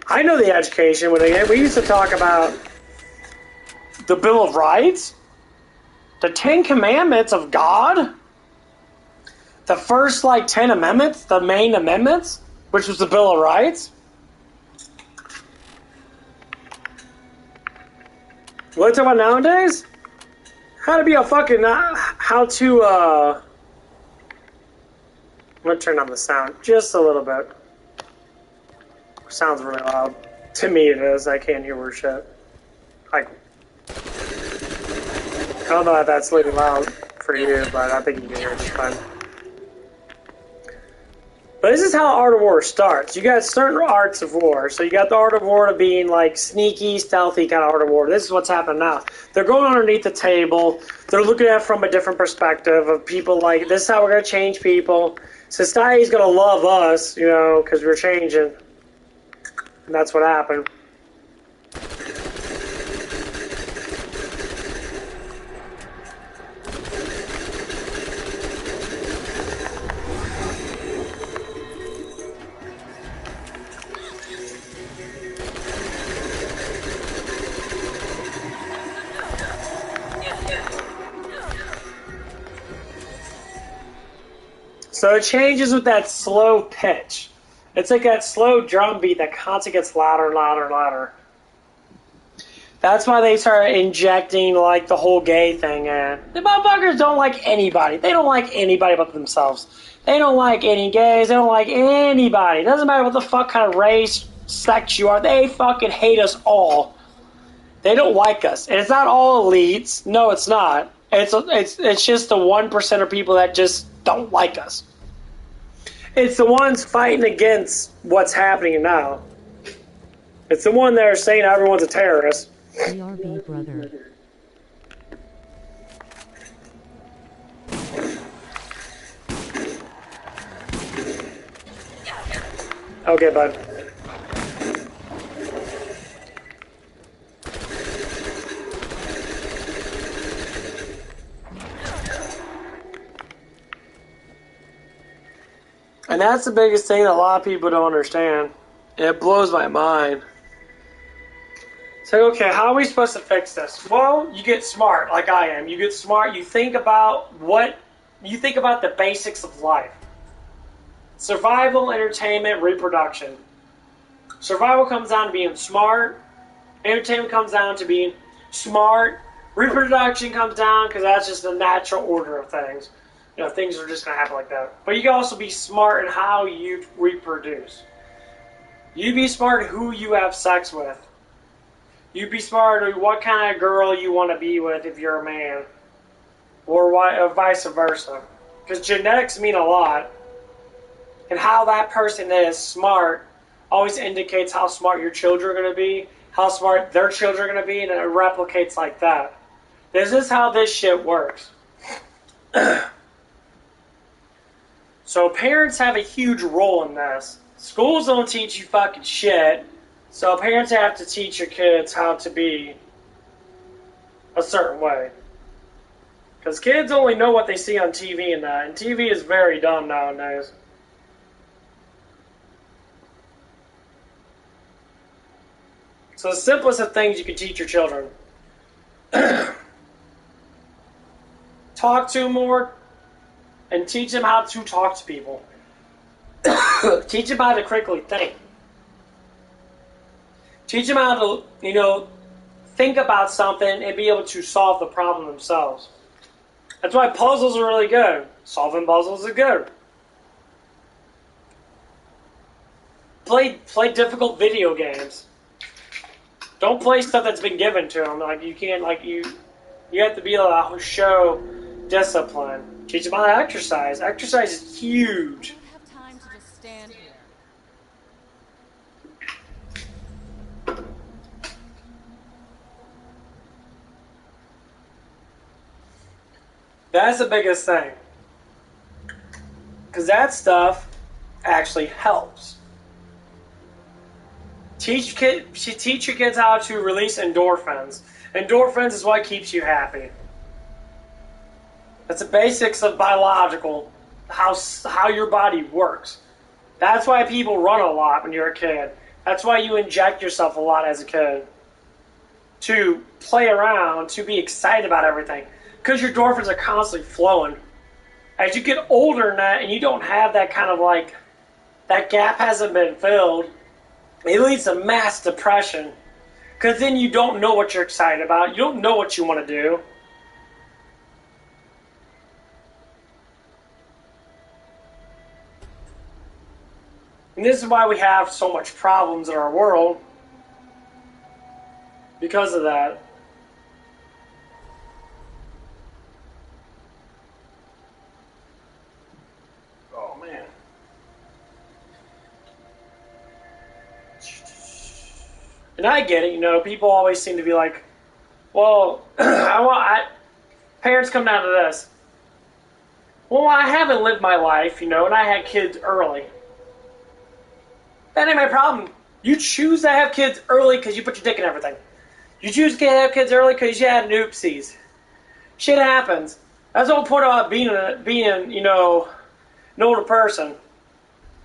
I know the education. We used to talk about the Bill of Rights, the 10 Commandments of God, the first 10 amendments, the main amendments, which was the Bill of Rights. What are you talking about nowadays? How to be a fucking, how to, I'm gonna turn on the sound just a little bit. It sounds really loud. To me it is, I can't hear worse shit. I don't know if that's really loud for you, but I think you can hear it just fine. But this is how art of war starts. You got certain arts of war. So you got the art of war of being like sneaky, stealthy kind of art of war. This is what's happening now. They're going underneath the table. They're looking at it from a different perspective of people like, this is how we're going to change people. Society's going to love us, because we're changing. And that's what happened. So it changes with that slow pitch. It's like that slow drum beat that constantly gets louder and louder and louder. That's why they started injecting the whole gay thing in. The motherfuckers don't like anybody. They don't like anybody but themselves. They don't like any gays. They don't like anybody. It doesn't matter what the fuck kind of race, sex you are. They fucking hate us all. They don't like us. And it's not all elites. No, it's not. It's just the 1% of people that just don't like us. It's the ones fighting against what's happening now. It's the one that are saying everyone's a terrorist. BRB brother. Okay, bud. And that's the biggest thing that a lot of people don't understand. It blows my mind. It's like, okay, how are we supposed to fix this? Well, you get smart, like I am. You get smart, you think about the basics of life. Survival, entertainment, reproduction. Survival comes down to being smart. Entertainment comes down to being smart. Reproduction comes down because that's just the natural order of things. Things are just going to happen like that. But you can also be smart in how you reproduce. You be smart in who you have sex with. You be smart in what kind of girl you want to be with if you're a man. Or vice versa. Because genetics mean a lot. And how that person is smart always indicates how smart your children are going to be, how smart their children are going to be, and it replicates like that. This is how this shit works. So parents have a huge role in this. Schools don't teach you fucking shit, so parents have to teach your kids how to be a certain way. Because kids only know what they see on TV and that, and TV is very dumb nowadays. So the simplest of things you can teach your children. Talk to them more, and teach them how to talk to people. Teach them how to critically think. Teach them how to, think about something and be able to solve the problem themselves. That's why puzzles are really good. Solving puzzles is good. Play difficult video games. Don't play stuff that's been given to them. Like you can't, you have to be able to show discipline. Teach them how to exercise. Exercise is huge. I don't have time to just stand here. That's the biggest thing. Because that stuff actually helps. Teach your kids how to release endorphins. Endorphins is what keeps you happy. That's the basics of biological, how your body works. That's why people run a lot when you're a kid. That's why you inject yourself a lot as a kid. To play around, to be excited about everything. Because your endorphins are constantly flowing. As you get older than that, and you don't have that kind of that gap hasn't been filled, it leads to mass depression. Because then you don't know what you're excited about. You don't know what you want to do. And this is why we have so much problems in our world. Because of that. Oh, man. And I get it, people always seem to be like, well, parents come down to this. Well, I haven't lived my life, and I had kids early. That ain't my problem. You choose to have kids early because you put your dick in everything. You choose to have kids early because you had an oopsies. Shit happens. That's the whole point about being an older person.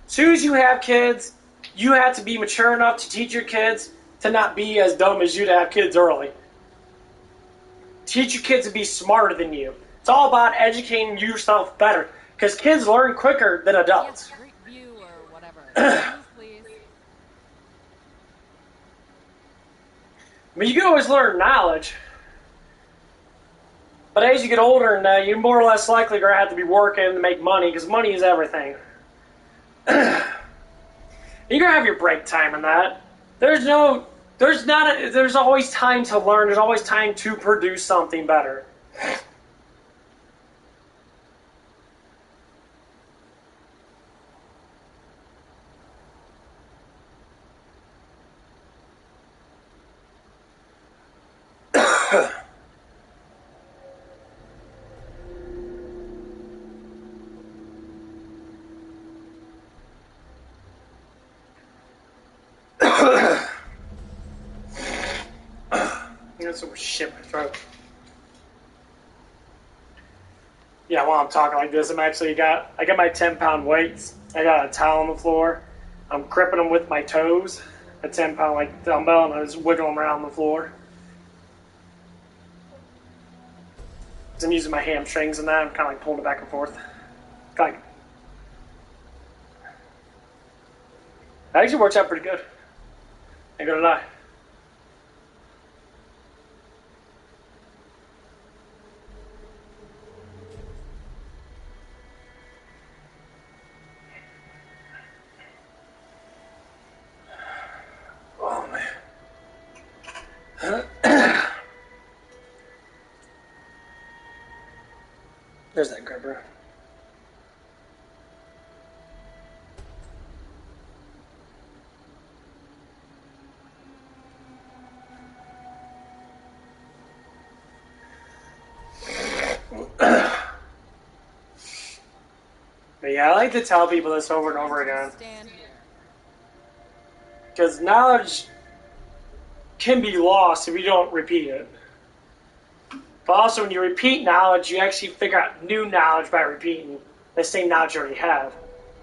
As soon as you have kids, you have to be mature enough to teach your kids to not be as dumb as you to have kids early. Teach your kids to be smarter than you. It's all about educating yourself better. Because kids learn quicker than adults. Yes, street view or whatever. Move, please. I mean, you can always learn knowledge. But as you get older, you're more or less likely going to have to be working to make money, because money is everything. You're going to have your break time in that. There's always time to learn. There's always time to produce something better. That's some shit in my throat. Yeah, while I'm talking like this, I got my 10-pound weights. I got a towel on the floor. I'm gripping them with my toes. A 10-pound dumbbell, and I just wiggle them around the floor. I'm using my hamstrings and that. I'm kind of pulling it back and forth. That actually works out pretty good. Ain't gonna lie. Oh man. There's that gripper. yeah, I like to tell people this over and over again. Stand here. Because knowledge can be lost if you don't repeat it. But also, when you repeat knowledge, you actually figure out new knowledge by repeating the same knowledge you already have.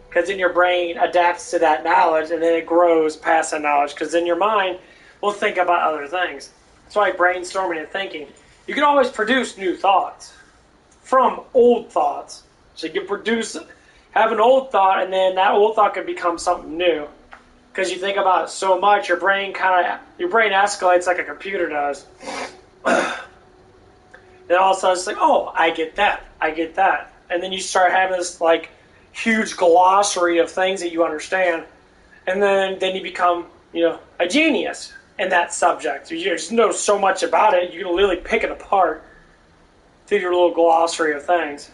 Because then your brain adapts to that knowledge, and then it grows past that knowledge. Because then your mind will think about other things. That's why brainstorming and thinking. You can always produce new thoughts from old thoughts. So you can have an old thought, and then that old thought can become something new. Because you think about it so much, your brain escalates like a computer does. Then all of a sudden it's like, oh, I get that. And then you start having this like huge glossary of things that you understand. And then you become, a genius in that subject. You just know so much about it, you can literally pick it apart through your little glossary of things.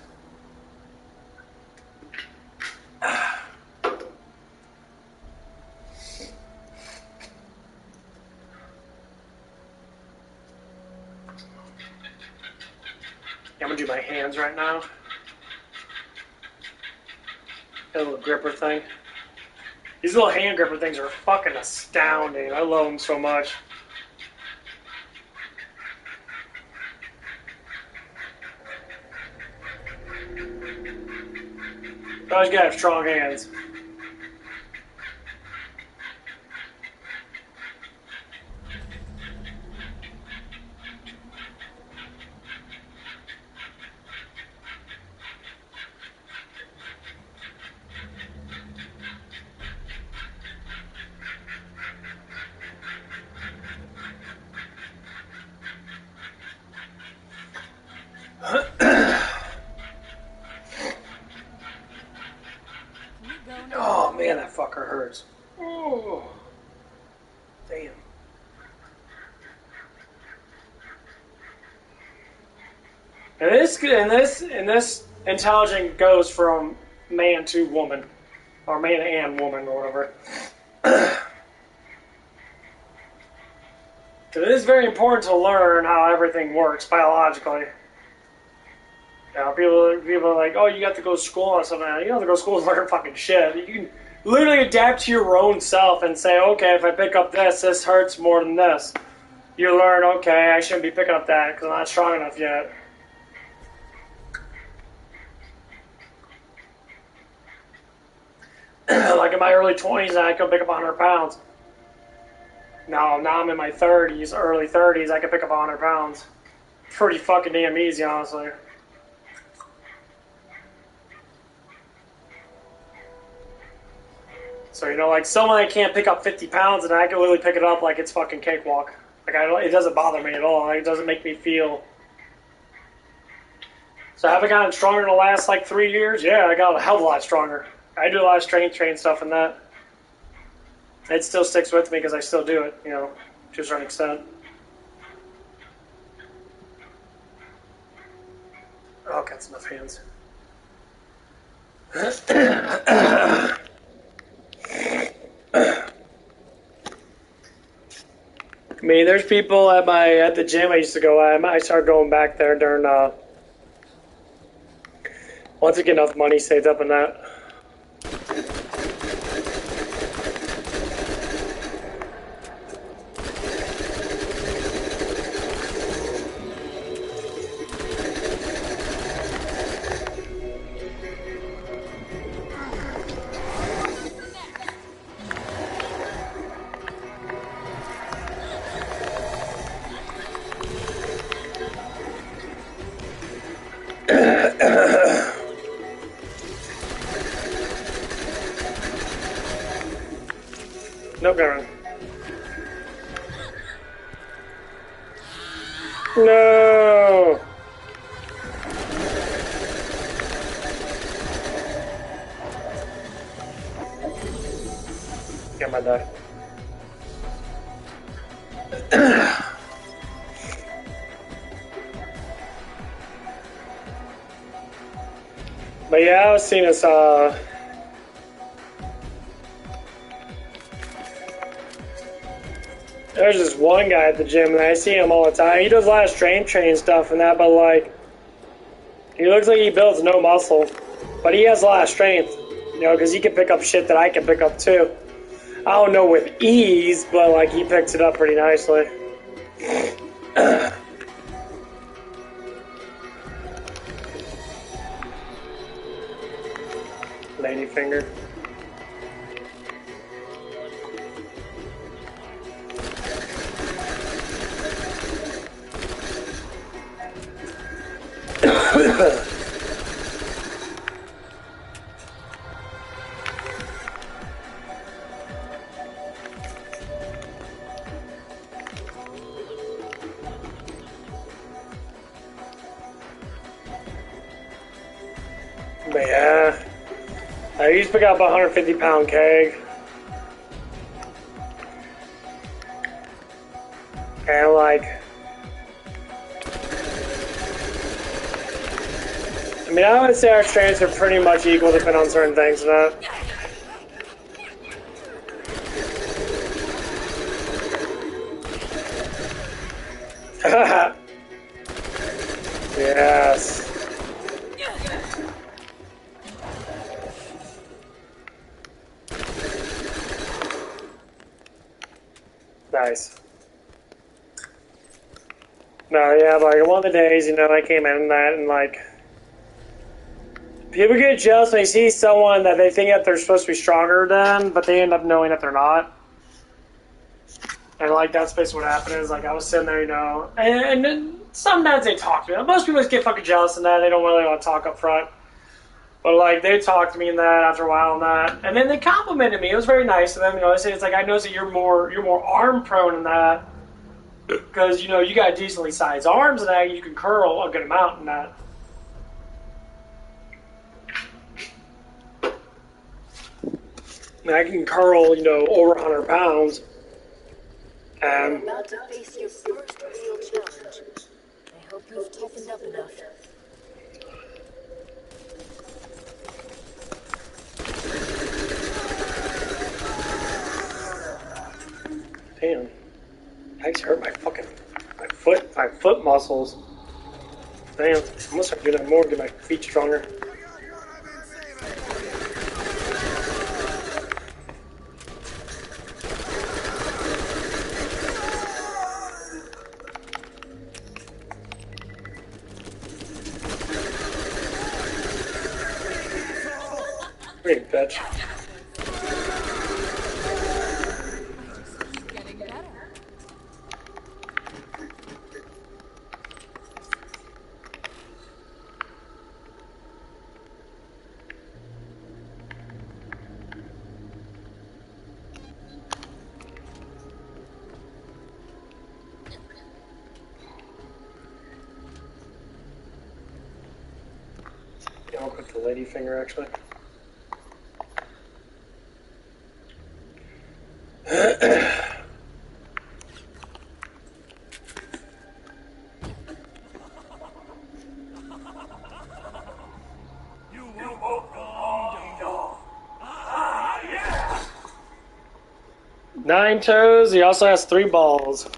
I'm gonna do my hands right now. That little gripper thing. These little hand gripper things are fucking astounding. I love them so much. I always gotta have strong hands. Oh man, that fucker hurts. Oh, damn. And this intelligence goes from man to woman, or man and woman, or whatever. Because it is very important to learn how everything works biologically. People are like, oh, you got to go to school or something. You don't have to go to school and learn fucking shit. You can literally adapt to your own self and say, okay, if I pick up this hurts more than this. You learn, okay, I shouldn't be picking up that because I'm not strong enough yet. Like in my early 20s, I could pick up 100 pounds. Now I'm in my 30s, early 30s, I could pick up 100 pounds. Pretty fucking damn easy, honestly. So, like someone that can't pick up 50 pounds, and I can literally pick it up like it's fucking cakewalk. Like, it doesn't bother me at all. Like, it doesn't make me feel... So have I gotten stronger in the last, 3 years? Yeah, I got a hell of a lot stronger. I do a lot of strength training stuff and that. It still sticks with me because I still do it, to a certain extent. Oh, got enough hands. I mean, there's people at the gym I used to go at. I started going back there during once I get enough money saved up in that. Nope, never mind. No! Get my die. But yeah, I was seeing this, there's this one guy at the gym, and I see him all the time. He does a lot of strength training stuff and that, but he looks like he builds no muscle. But But he has a lot of strength, you know, because he can pick up shit that I can pick up too. I don't know with ease, but like he picks it up pretty nicely. Ladyfinger. But yeah, I used to pick up a 150-pound keg. And like, I mean, I would say our strengths are pretty much equal depending on certain things and that. Yes. Nice. No, yeah, like one of the days, you know, I came in and that, and like, people get jealous when they see someone that they think that they're supposed to be stronger than, but they end up knowing that they're not. And like, that's basically what happened is, like, I was sitting there, you know, and then sometimes they talk to me. Most people just get fucking jealous and that, they don't really want to talk up front. But like, they talked to me and that after a while and that, and then they complimented me. It was very nice of them, you know, they said, it's like, I noticed that you're more arm prone in that. Because, you know, you got decently sized arms and that, you can curl a good amount in that. I can curl, you know, over 100 pounds. You're about to face your first real challenge. I hope you've toughened up enough. Damn. I just hurt my foot muscles. Damn. I'm gonna start doing that more to get my feet stronger. Great bitch. Getting better. Yeah, I'll put the ladyfinger actually. Nine toes, he also has 3 balls.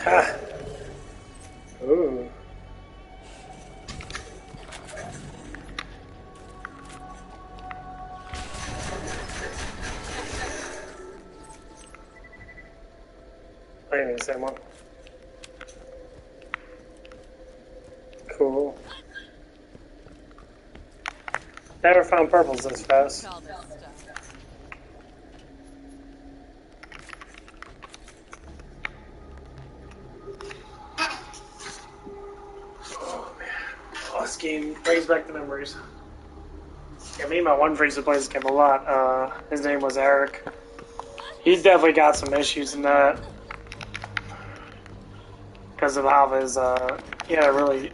Ha! Ooh. I didn't even say one. Cool. Never found purples this fast. All this stuff. Oh man. game brings back the memories. Yeah, me and my one friend used to play this game a lot. His name was Eric. He's definitely got some issues in that. Because of how his, he had a really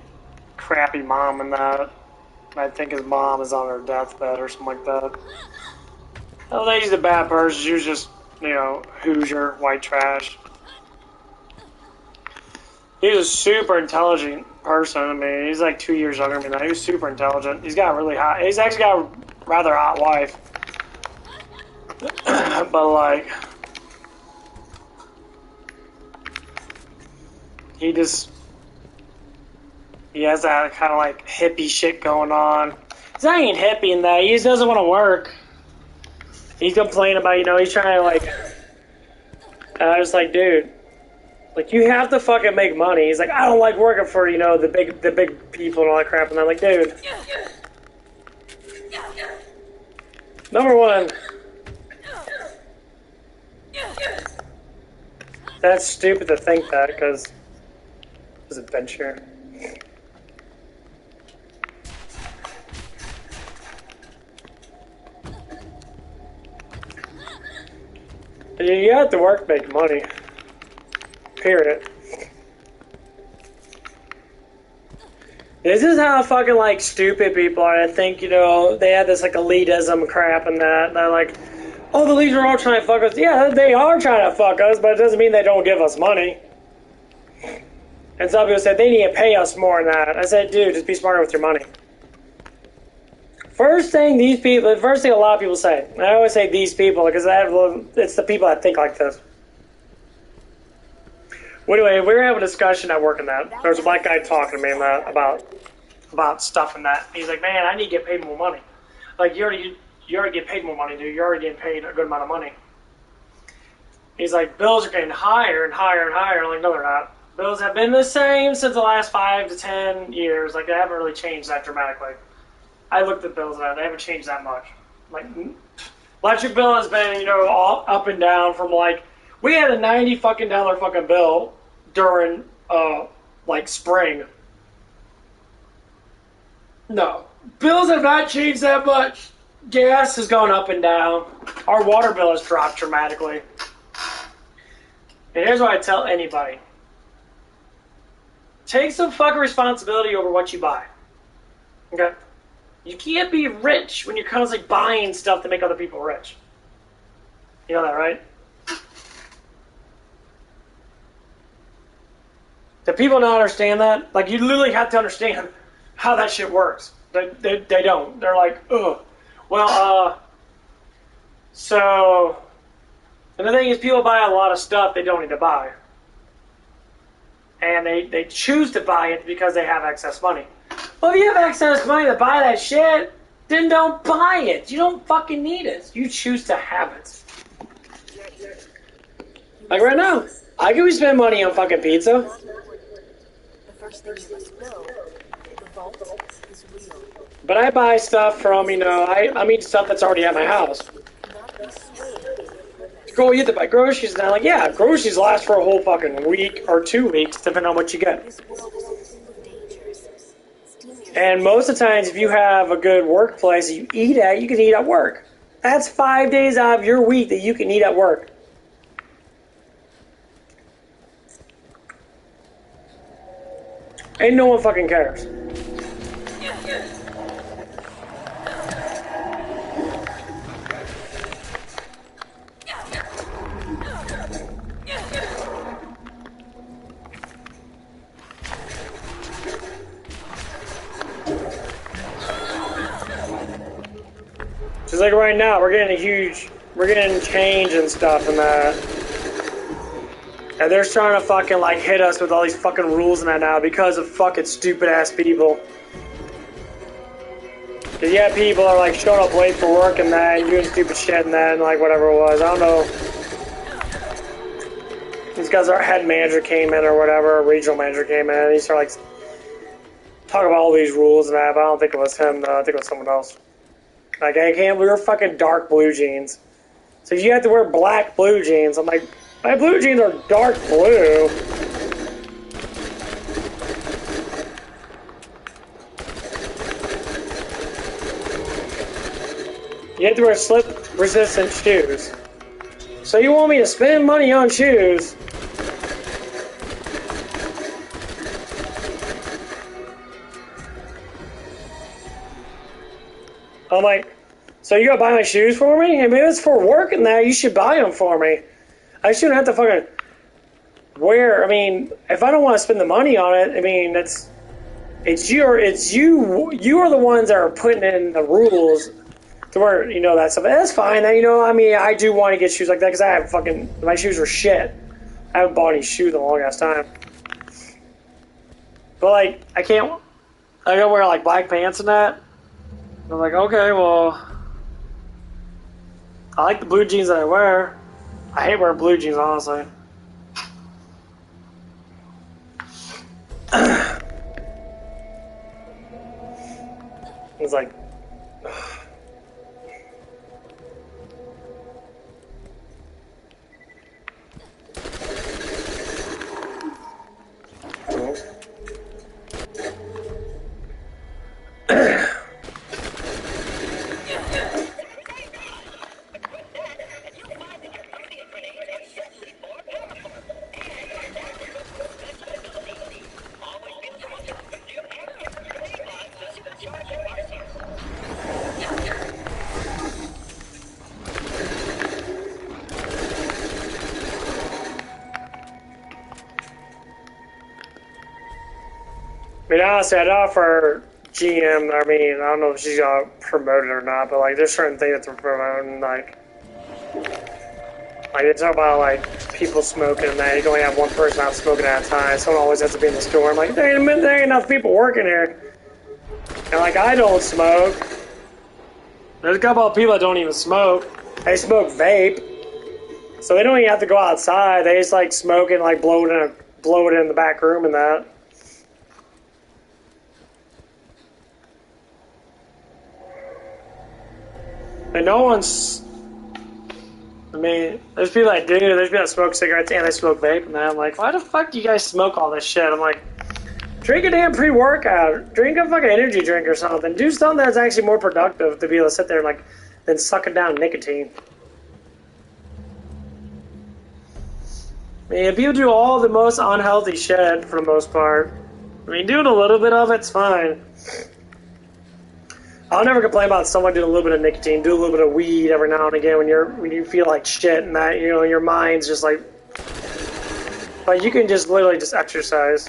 crappy mom and that. I think his mom is on her deathbed or something like that. I don't think she's a bad person. She was just, you know, Hoosier, white trash. He's a super intelligent person. I mean, he's like 2 years younger than me now. He was super intelligent. He's got a really hot. He's actually got a rather hot wife. But like, he has that kind of like hippie shit going on. He's not even hippie in that. He just doesn't want to work. He's complaining about, you know, he's trying to like. And I was like, dude. Like, you have to fucking make money. He's like, I don't like working for, you know, the big people and all that crap. And I'm like, dude. Number one. That's stupid to think that, because it's adventure. You have to work to make money. Period. This is how fucking like stupid people are. I think, you know, they have this like elitism crap and that. And they're like, oh, the leagues are all trying to fuck us. Yeah, they are trying to fuck us, but it doesn't mean they don't give us money. And some people said they need to pay us more than that. I said, dude, just be smarter with your money. First thing a lot of people say, and I always say these people because it's the people that think like this. Well, anyway, we were having a discussion at work and that. There was a black guy talking to me about stuff and that. He's like, man, I need to get paid more money. Like, you already get paid more money, dude. You're already getting paid a good amount of money. He's like, bills are getting higher and higher and higher. I'm like, no, they're not. Bills have been the same since the last 5 to 10 years. Like, they haven't really changed that dramatically. I looked at bills and they haven't changed that much. Like, electric bill has been, you know, all up and down from like, we had a $90 fucking bill during, like, spring. No. Bills have not changed that much. Gas has gone up and down. Our water bill has dropped dramatically. And here's what I tell anybody. Take some fucking responsibility over what you buy. Okay? You can't be rich when you're constantly buying stuff to make other people rich. You know that, right? Do people not understand that? Like, you literally have to understand how that shit works. They don't. They're like, ugh. Well, so... And the thing is, people buy a lot of stuff they don't need to buy. And they choose to buy it because they have excess money. Well, if you have excess money to buy that shit, then don't buy it. You don't fucking need it. You choose to have it. Like right now, I could spend money on fucking pizza. But I buy stuff from, you know, I mean stuff that's already at my house. Go, you have to buy groceries, and I'm like, yeah, groceries last for a whole fucking week or 2 weeks, depending on what you get. And most of the times, if you have a good workplace that you eat at, you can eat at work. That's 5 days out of your week that you can eat at work. And no one fucking cares. Just like right now, we're getting change and stuff and that. And they're trying to fucking like hit us with all these fucking rules and that now because of fucking stupid ass people. Cause yeah, people are like showing up late for work and that, and doing stupid shit and that, and like whatever it was. I don't know. It's because our head manager came in or whatever, our regional manager came in, and he started like talking about all these rules and that, but I don't think it was him though, I think it was someone else. Like, I can't wear fucking dark blue jeans. So you have to wear black blue jeans. I'm like, my blue jeans are dark blue. You have to wear slip-resistant shoes. So you want me to spend money on shoes? I'm like, so you gotta buy my shoes for me? I mean, it's for work and that, you should buy them for me. I shouldn't have to fucking wear, I mean, if I don't want to spend the money on it, I mean, you are the ones that are putting in the rules to where, you know, that stuff. That's fine, you know, I mean, I do want to get shoes like that because I have fucking, my shoes are shit. I haven't bought any shoes in a long ass time. But, like, I gotta wear, like, black pants and that. And I'm like, okay, well, I like the blue jeans that I wear. I hate wearing blue jeans, honestly. It's like, I mean, honestly, I'd offer GM, I mean, I don't know if she's gonna promote it or not, but, like, there's certain things that they're promoting, like they talk about, like, people smoking and that. You can only have one person out smoking at a time. Someone always has to be in the store. I'm like, there ain't enough people working here. And, like, I don't smoke. There's a couple of people that don't even smoke. They smoke vape. So they don't even have to go outside. They just, like, smoke and, like, blow it in the back room and that. And no one's... I mean, there's people that do. There's people that smoke cigarettes and they smoke vape and that. I'm like, why the fuck do you guys smoke all this shit? I'm like, drink a damn pre-workout. Drink a fucking energy drink or something. Do something that's actually more productive to be able to sit there and, like, than sucking down nicotine. I mean, people do all the most unhealthy shit for the most part. I mean, doing a little bit of it's fine. I'll never complain about someone doing a little bit of nicotine, do a little bit of weed every now and again when you feel like shit and that, you know, your mind's just like... But you can just literally just exercise.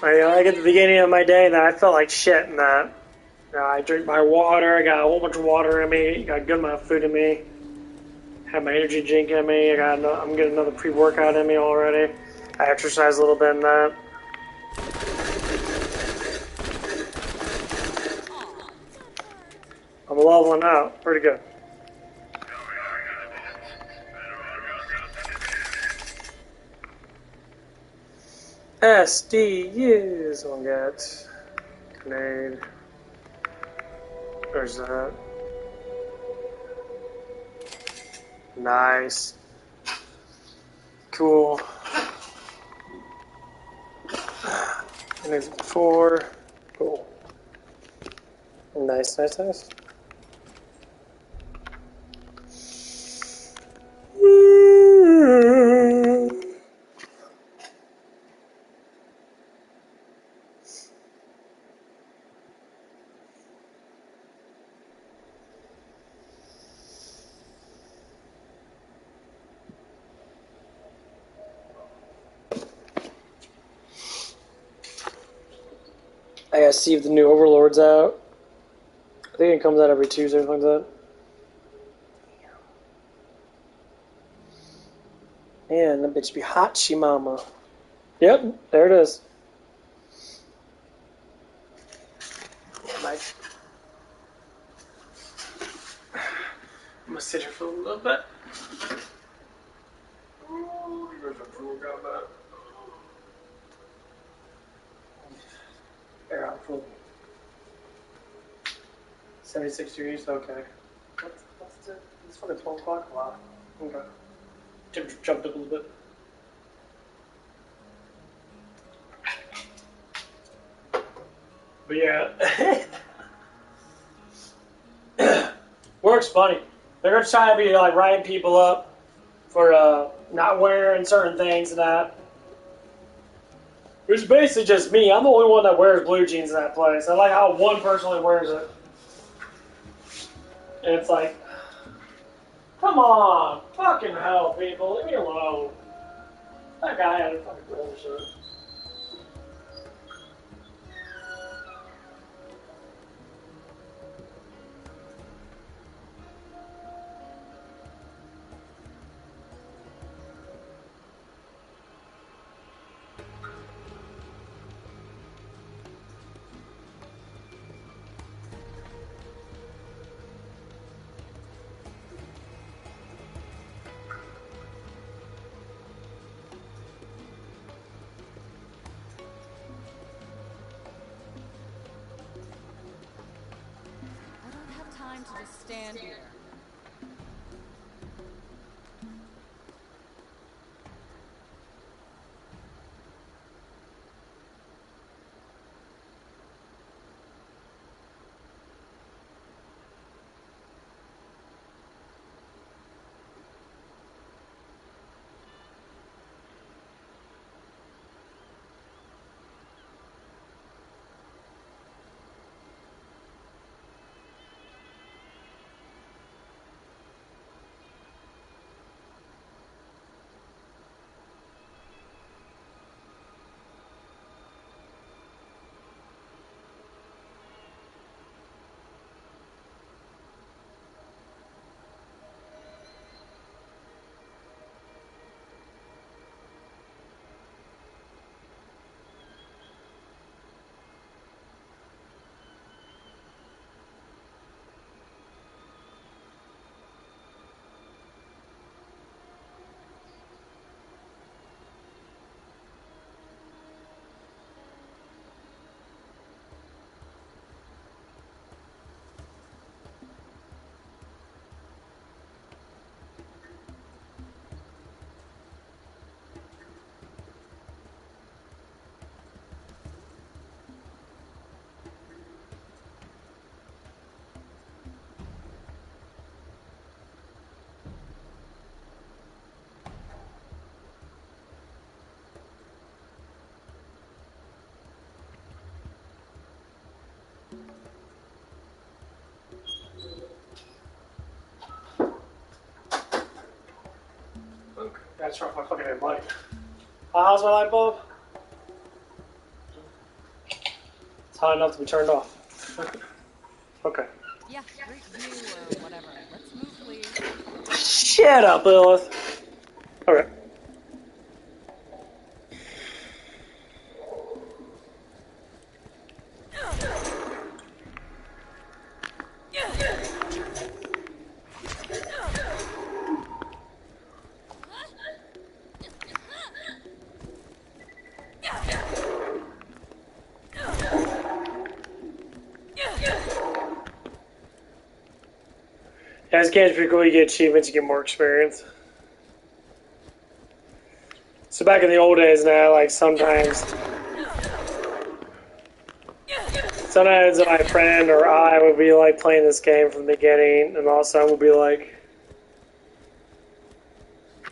Like at the beginning of my day, that I felt like shit and that. I drink my water, I got a whole bunch of water in me, got a good amount of food in me. Have my energy drink in me, I'm getting another pre-workout in me already. I exercise a little bit in that. I'm leveling out, pretty good. SDUs on get grenade. Where's that? Nice. Cool. And there's 4. Cool. Nice, nice, nice. I gotta see if the new Overlord's out. I think it comes out every Tuesday or something like that. Man, that bitch be hot, she mama. Yep, there it is. I'm gonna sit here for a little bit. Oh, you guys are cool about that. Here, 76 degrees? Okay. What's it? It's fucking 12 o'clock? Wow. Okay. Jumped up a little bit. But yeah. Work's funny. They're gonna try to be like writing people up for not wearing certain things and that. Which is basically just me. I'm the only one that wears blue jeans in that place. I like how one person only wears it. And it's like, come on, fucking hell, people, leave me alone. That guy had a fucking brother shirt. I don't have time to just stand here. That's from my fucking light. How's my light bulb? It's hot enough to be turned off. Okay. Yeah, great view or whatever. Let's move, please. Shut up, Lilith. Okay. Yeah, this game's pretty cool. You get achievements, you get more experience. So back in the old days now, like sometimes my friend or I would be like playing this game from the beginning, and all of a sudden we'll be like,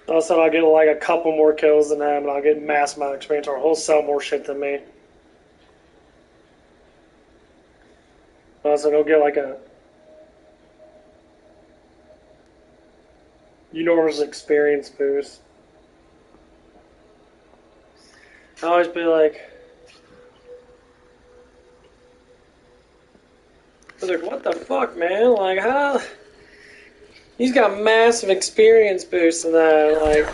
all of a sudden I'll get like a couple more kills than them, and I'll get mass amount of experience, or he'll sell more shit than me. All of a sudden he'll get like a enormous experience boost. I always be like, what the fuck, man? Like, how? He's got massive experience boost in that, like.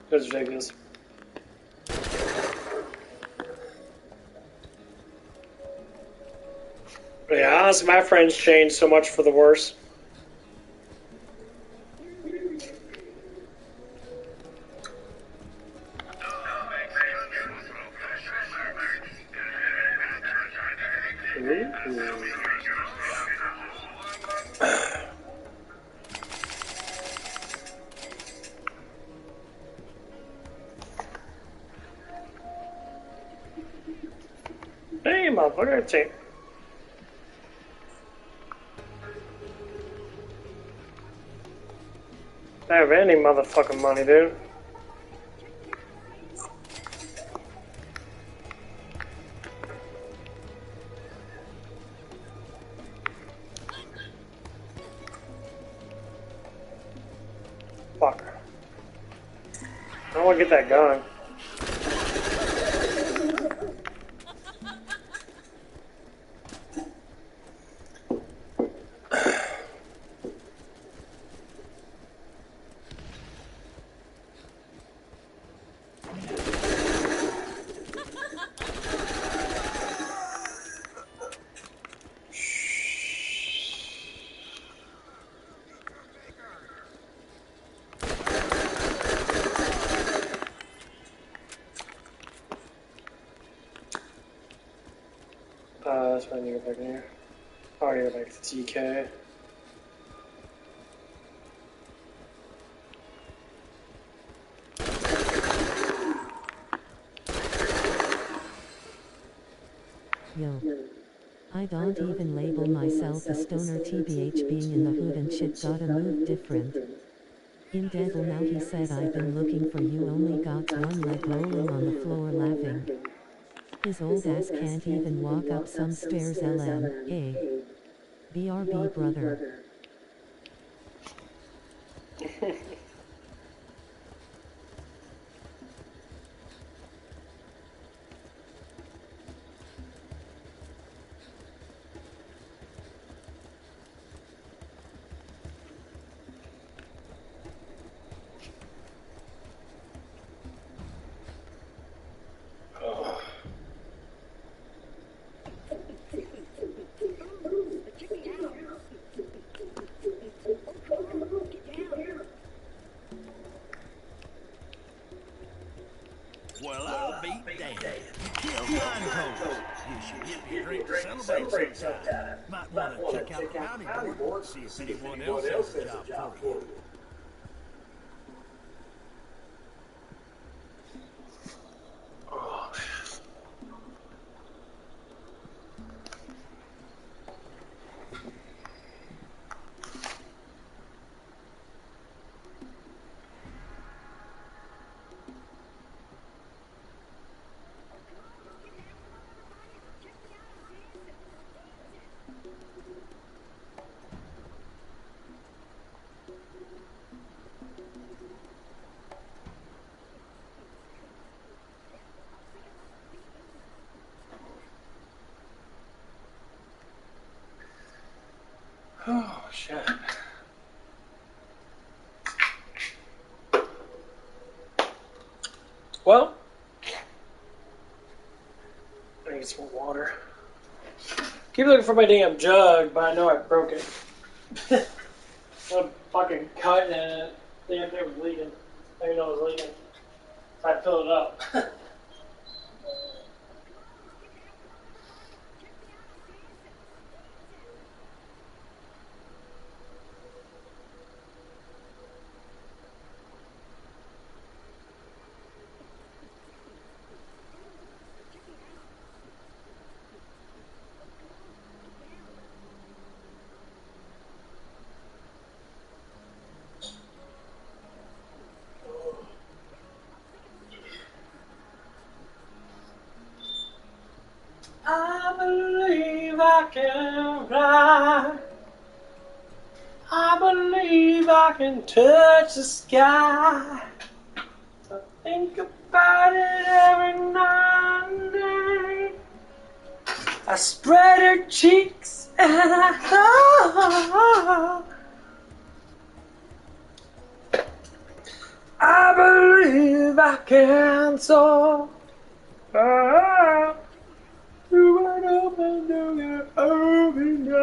That's ridiculous. But yeah, honestly, my friends changed so much for the worse. Hey, motherfucker, take. I have any motherfucking money, dude. Fuck. I don't want to get that gun. That's why I need to go back in here. Oh, I need to go back to TK. Yo. I don't even label myself a stoner TBH being in the hood and shit gotta move different. In Devil Now he said I've been looking for you only got one leg rolling on the floor laughing. His old ass can't even walk up some stairs LM, BRB brother. Well, I'll be damned. You killed Mindcold. You should get me a drink to celebrate sometime. Might want to check out the bounty board and see if anyone else has a job for you. Oh, shit. Well, I need some water. Keep looking for my damn jug, but I know I broke it. I'm fucking cutting it. Damn thing was leaking. I didn't know it was leaking. So I filled it up. I believe I can fly. I believe I can touch the sky. I think about it every night and day. I spread her cheeks and I thought, I believe I can soar. You went up and you get open now.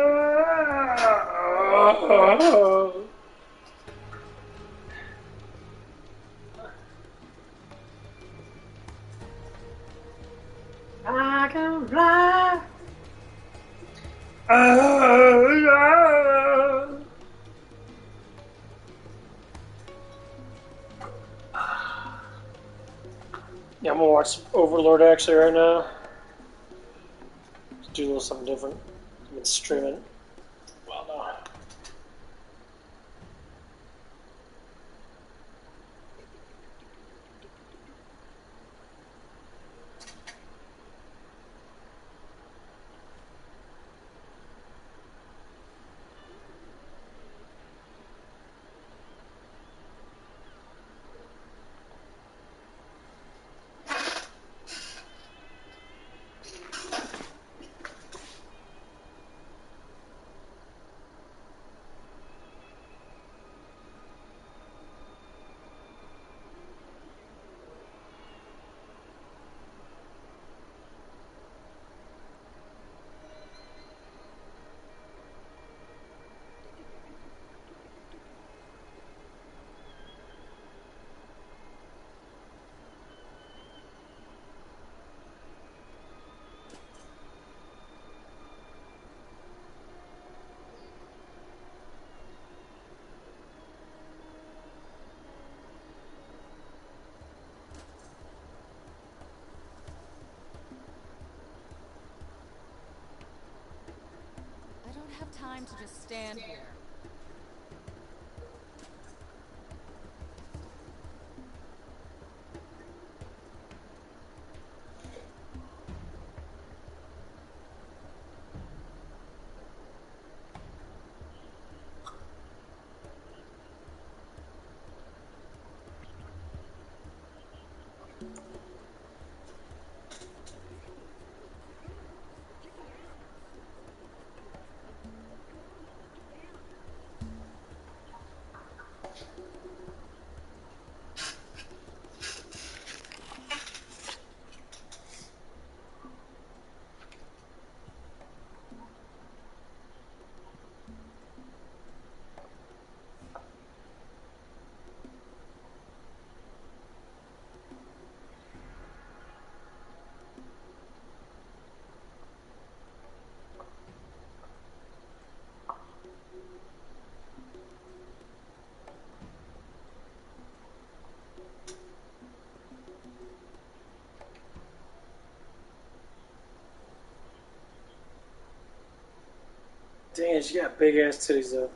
I can fly. Yeah, I'm gonna watch Overlord actually right now. Do a little something different. I've been streaming. Well, no. I don't have time to just stand here. Dang, she got big ass titties though.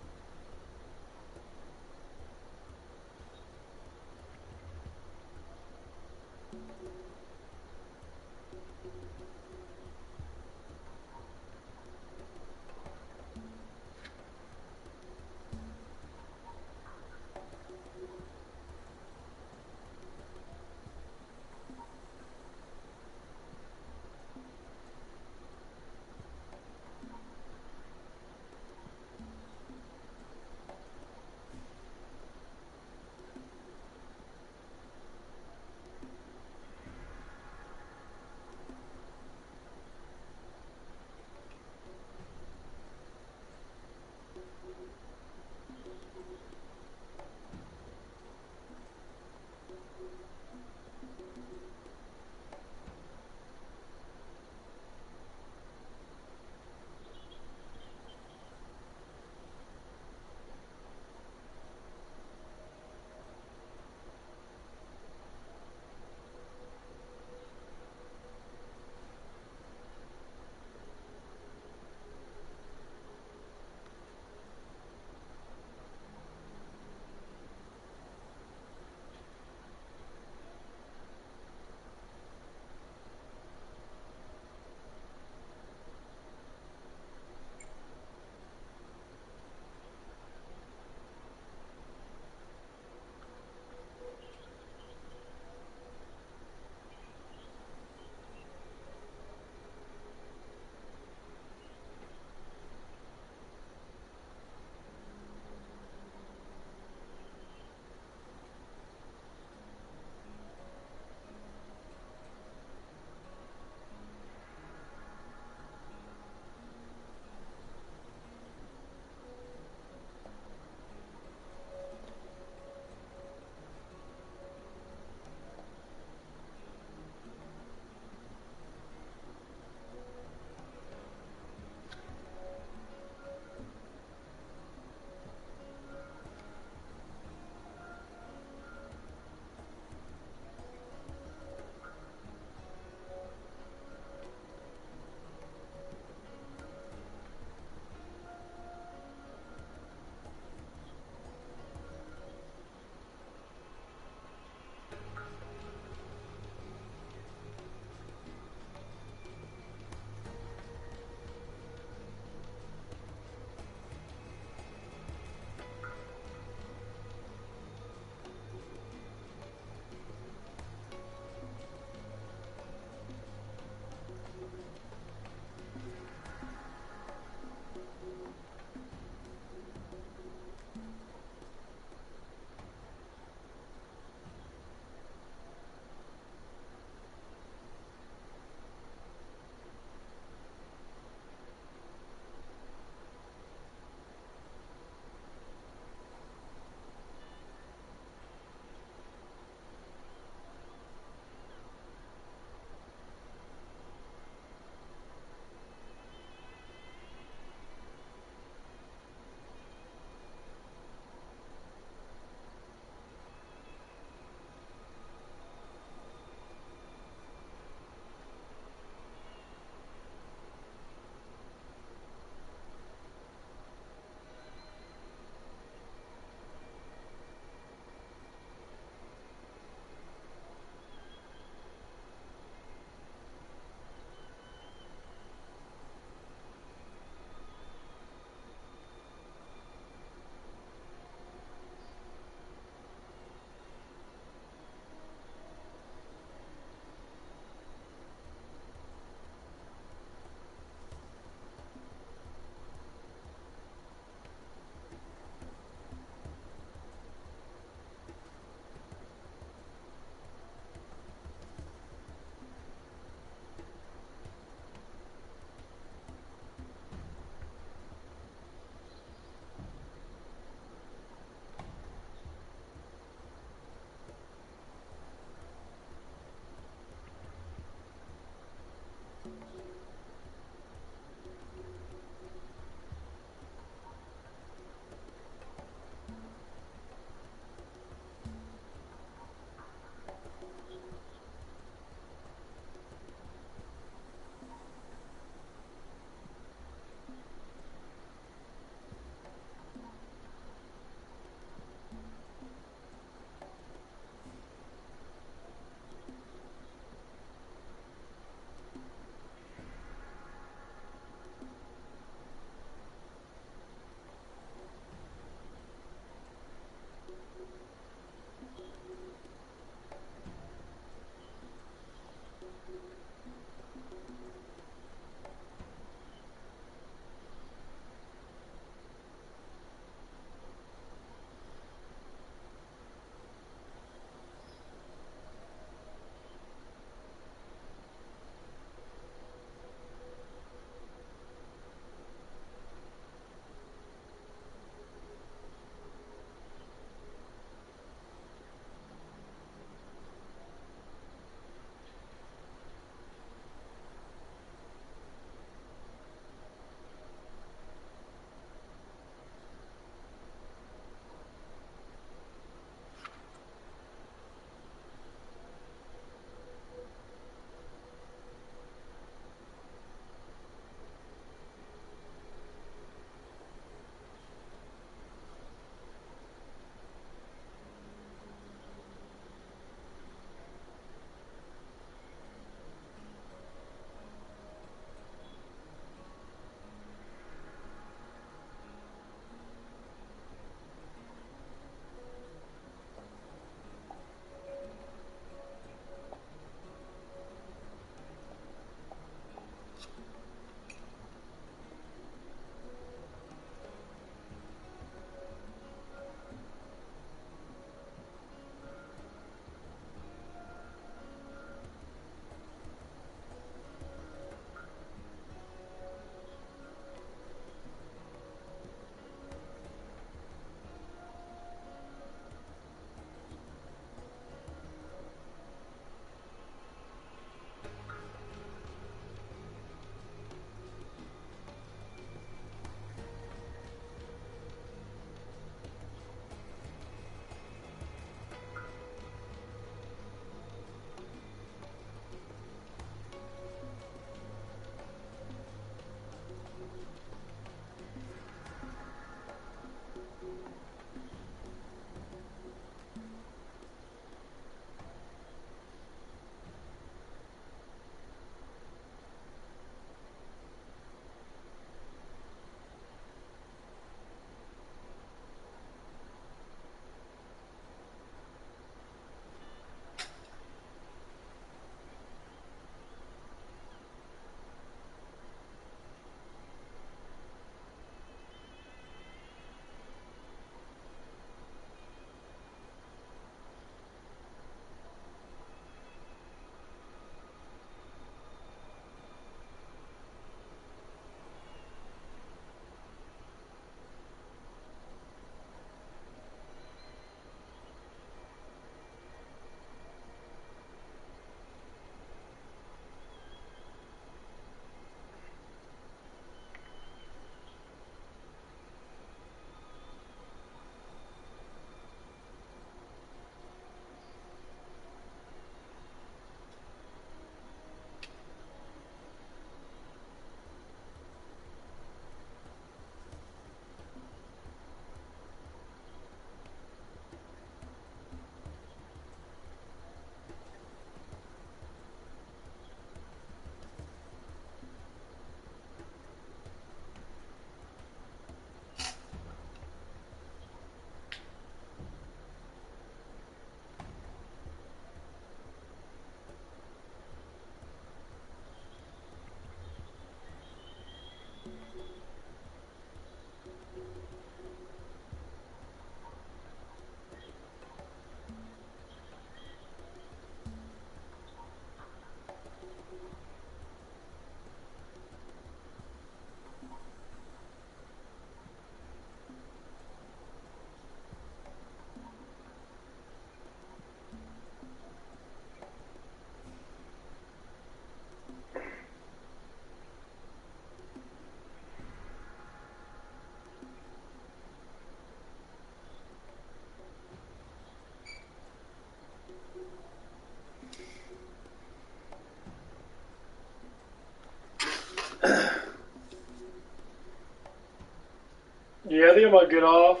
Yeah, I think I might get off.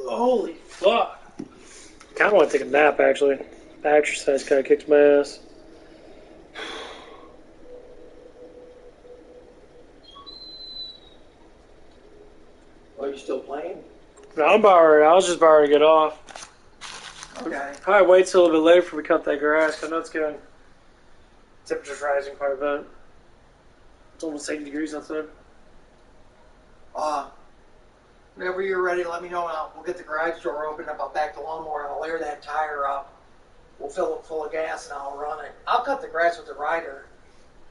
Holy fuck. Kinda want to take a nap, actually. The exercise kinda kicked my ass. Are you still playing? No, I'm about ready. I was just about ready to get off. Okay. Probably wait till a little bit later before we cut that grass. I know it's getting temperature's rising quite a bit. It's almost 80 degrees outside. Whenever you're ready, let me know and we'll get the garage door open up. I'll back the lawnmower and I'll air that tire up. We'll fill it full of gas and I'll run it. I'll cut the grass with the rider.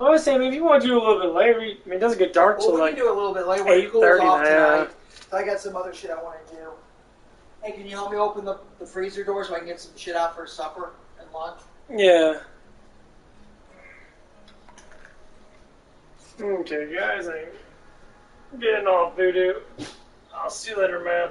I was saying, if you want to do a little bit later, I mean, it doesn't get dark Well, till we like can do a little bit later when it cools 8:30 off now. tonight. I got some other shit I want to do. Hey, can you help me open the freezer door so I can get some shit out for supper and lunch? Yeah. Okay, guys, I'm getting off voodoo. I'll see you later, man.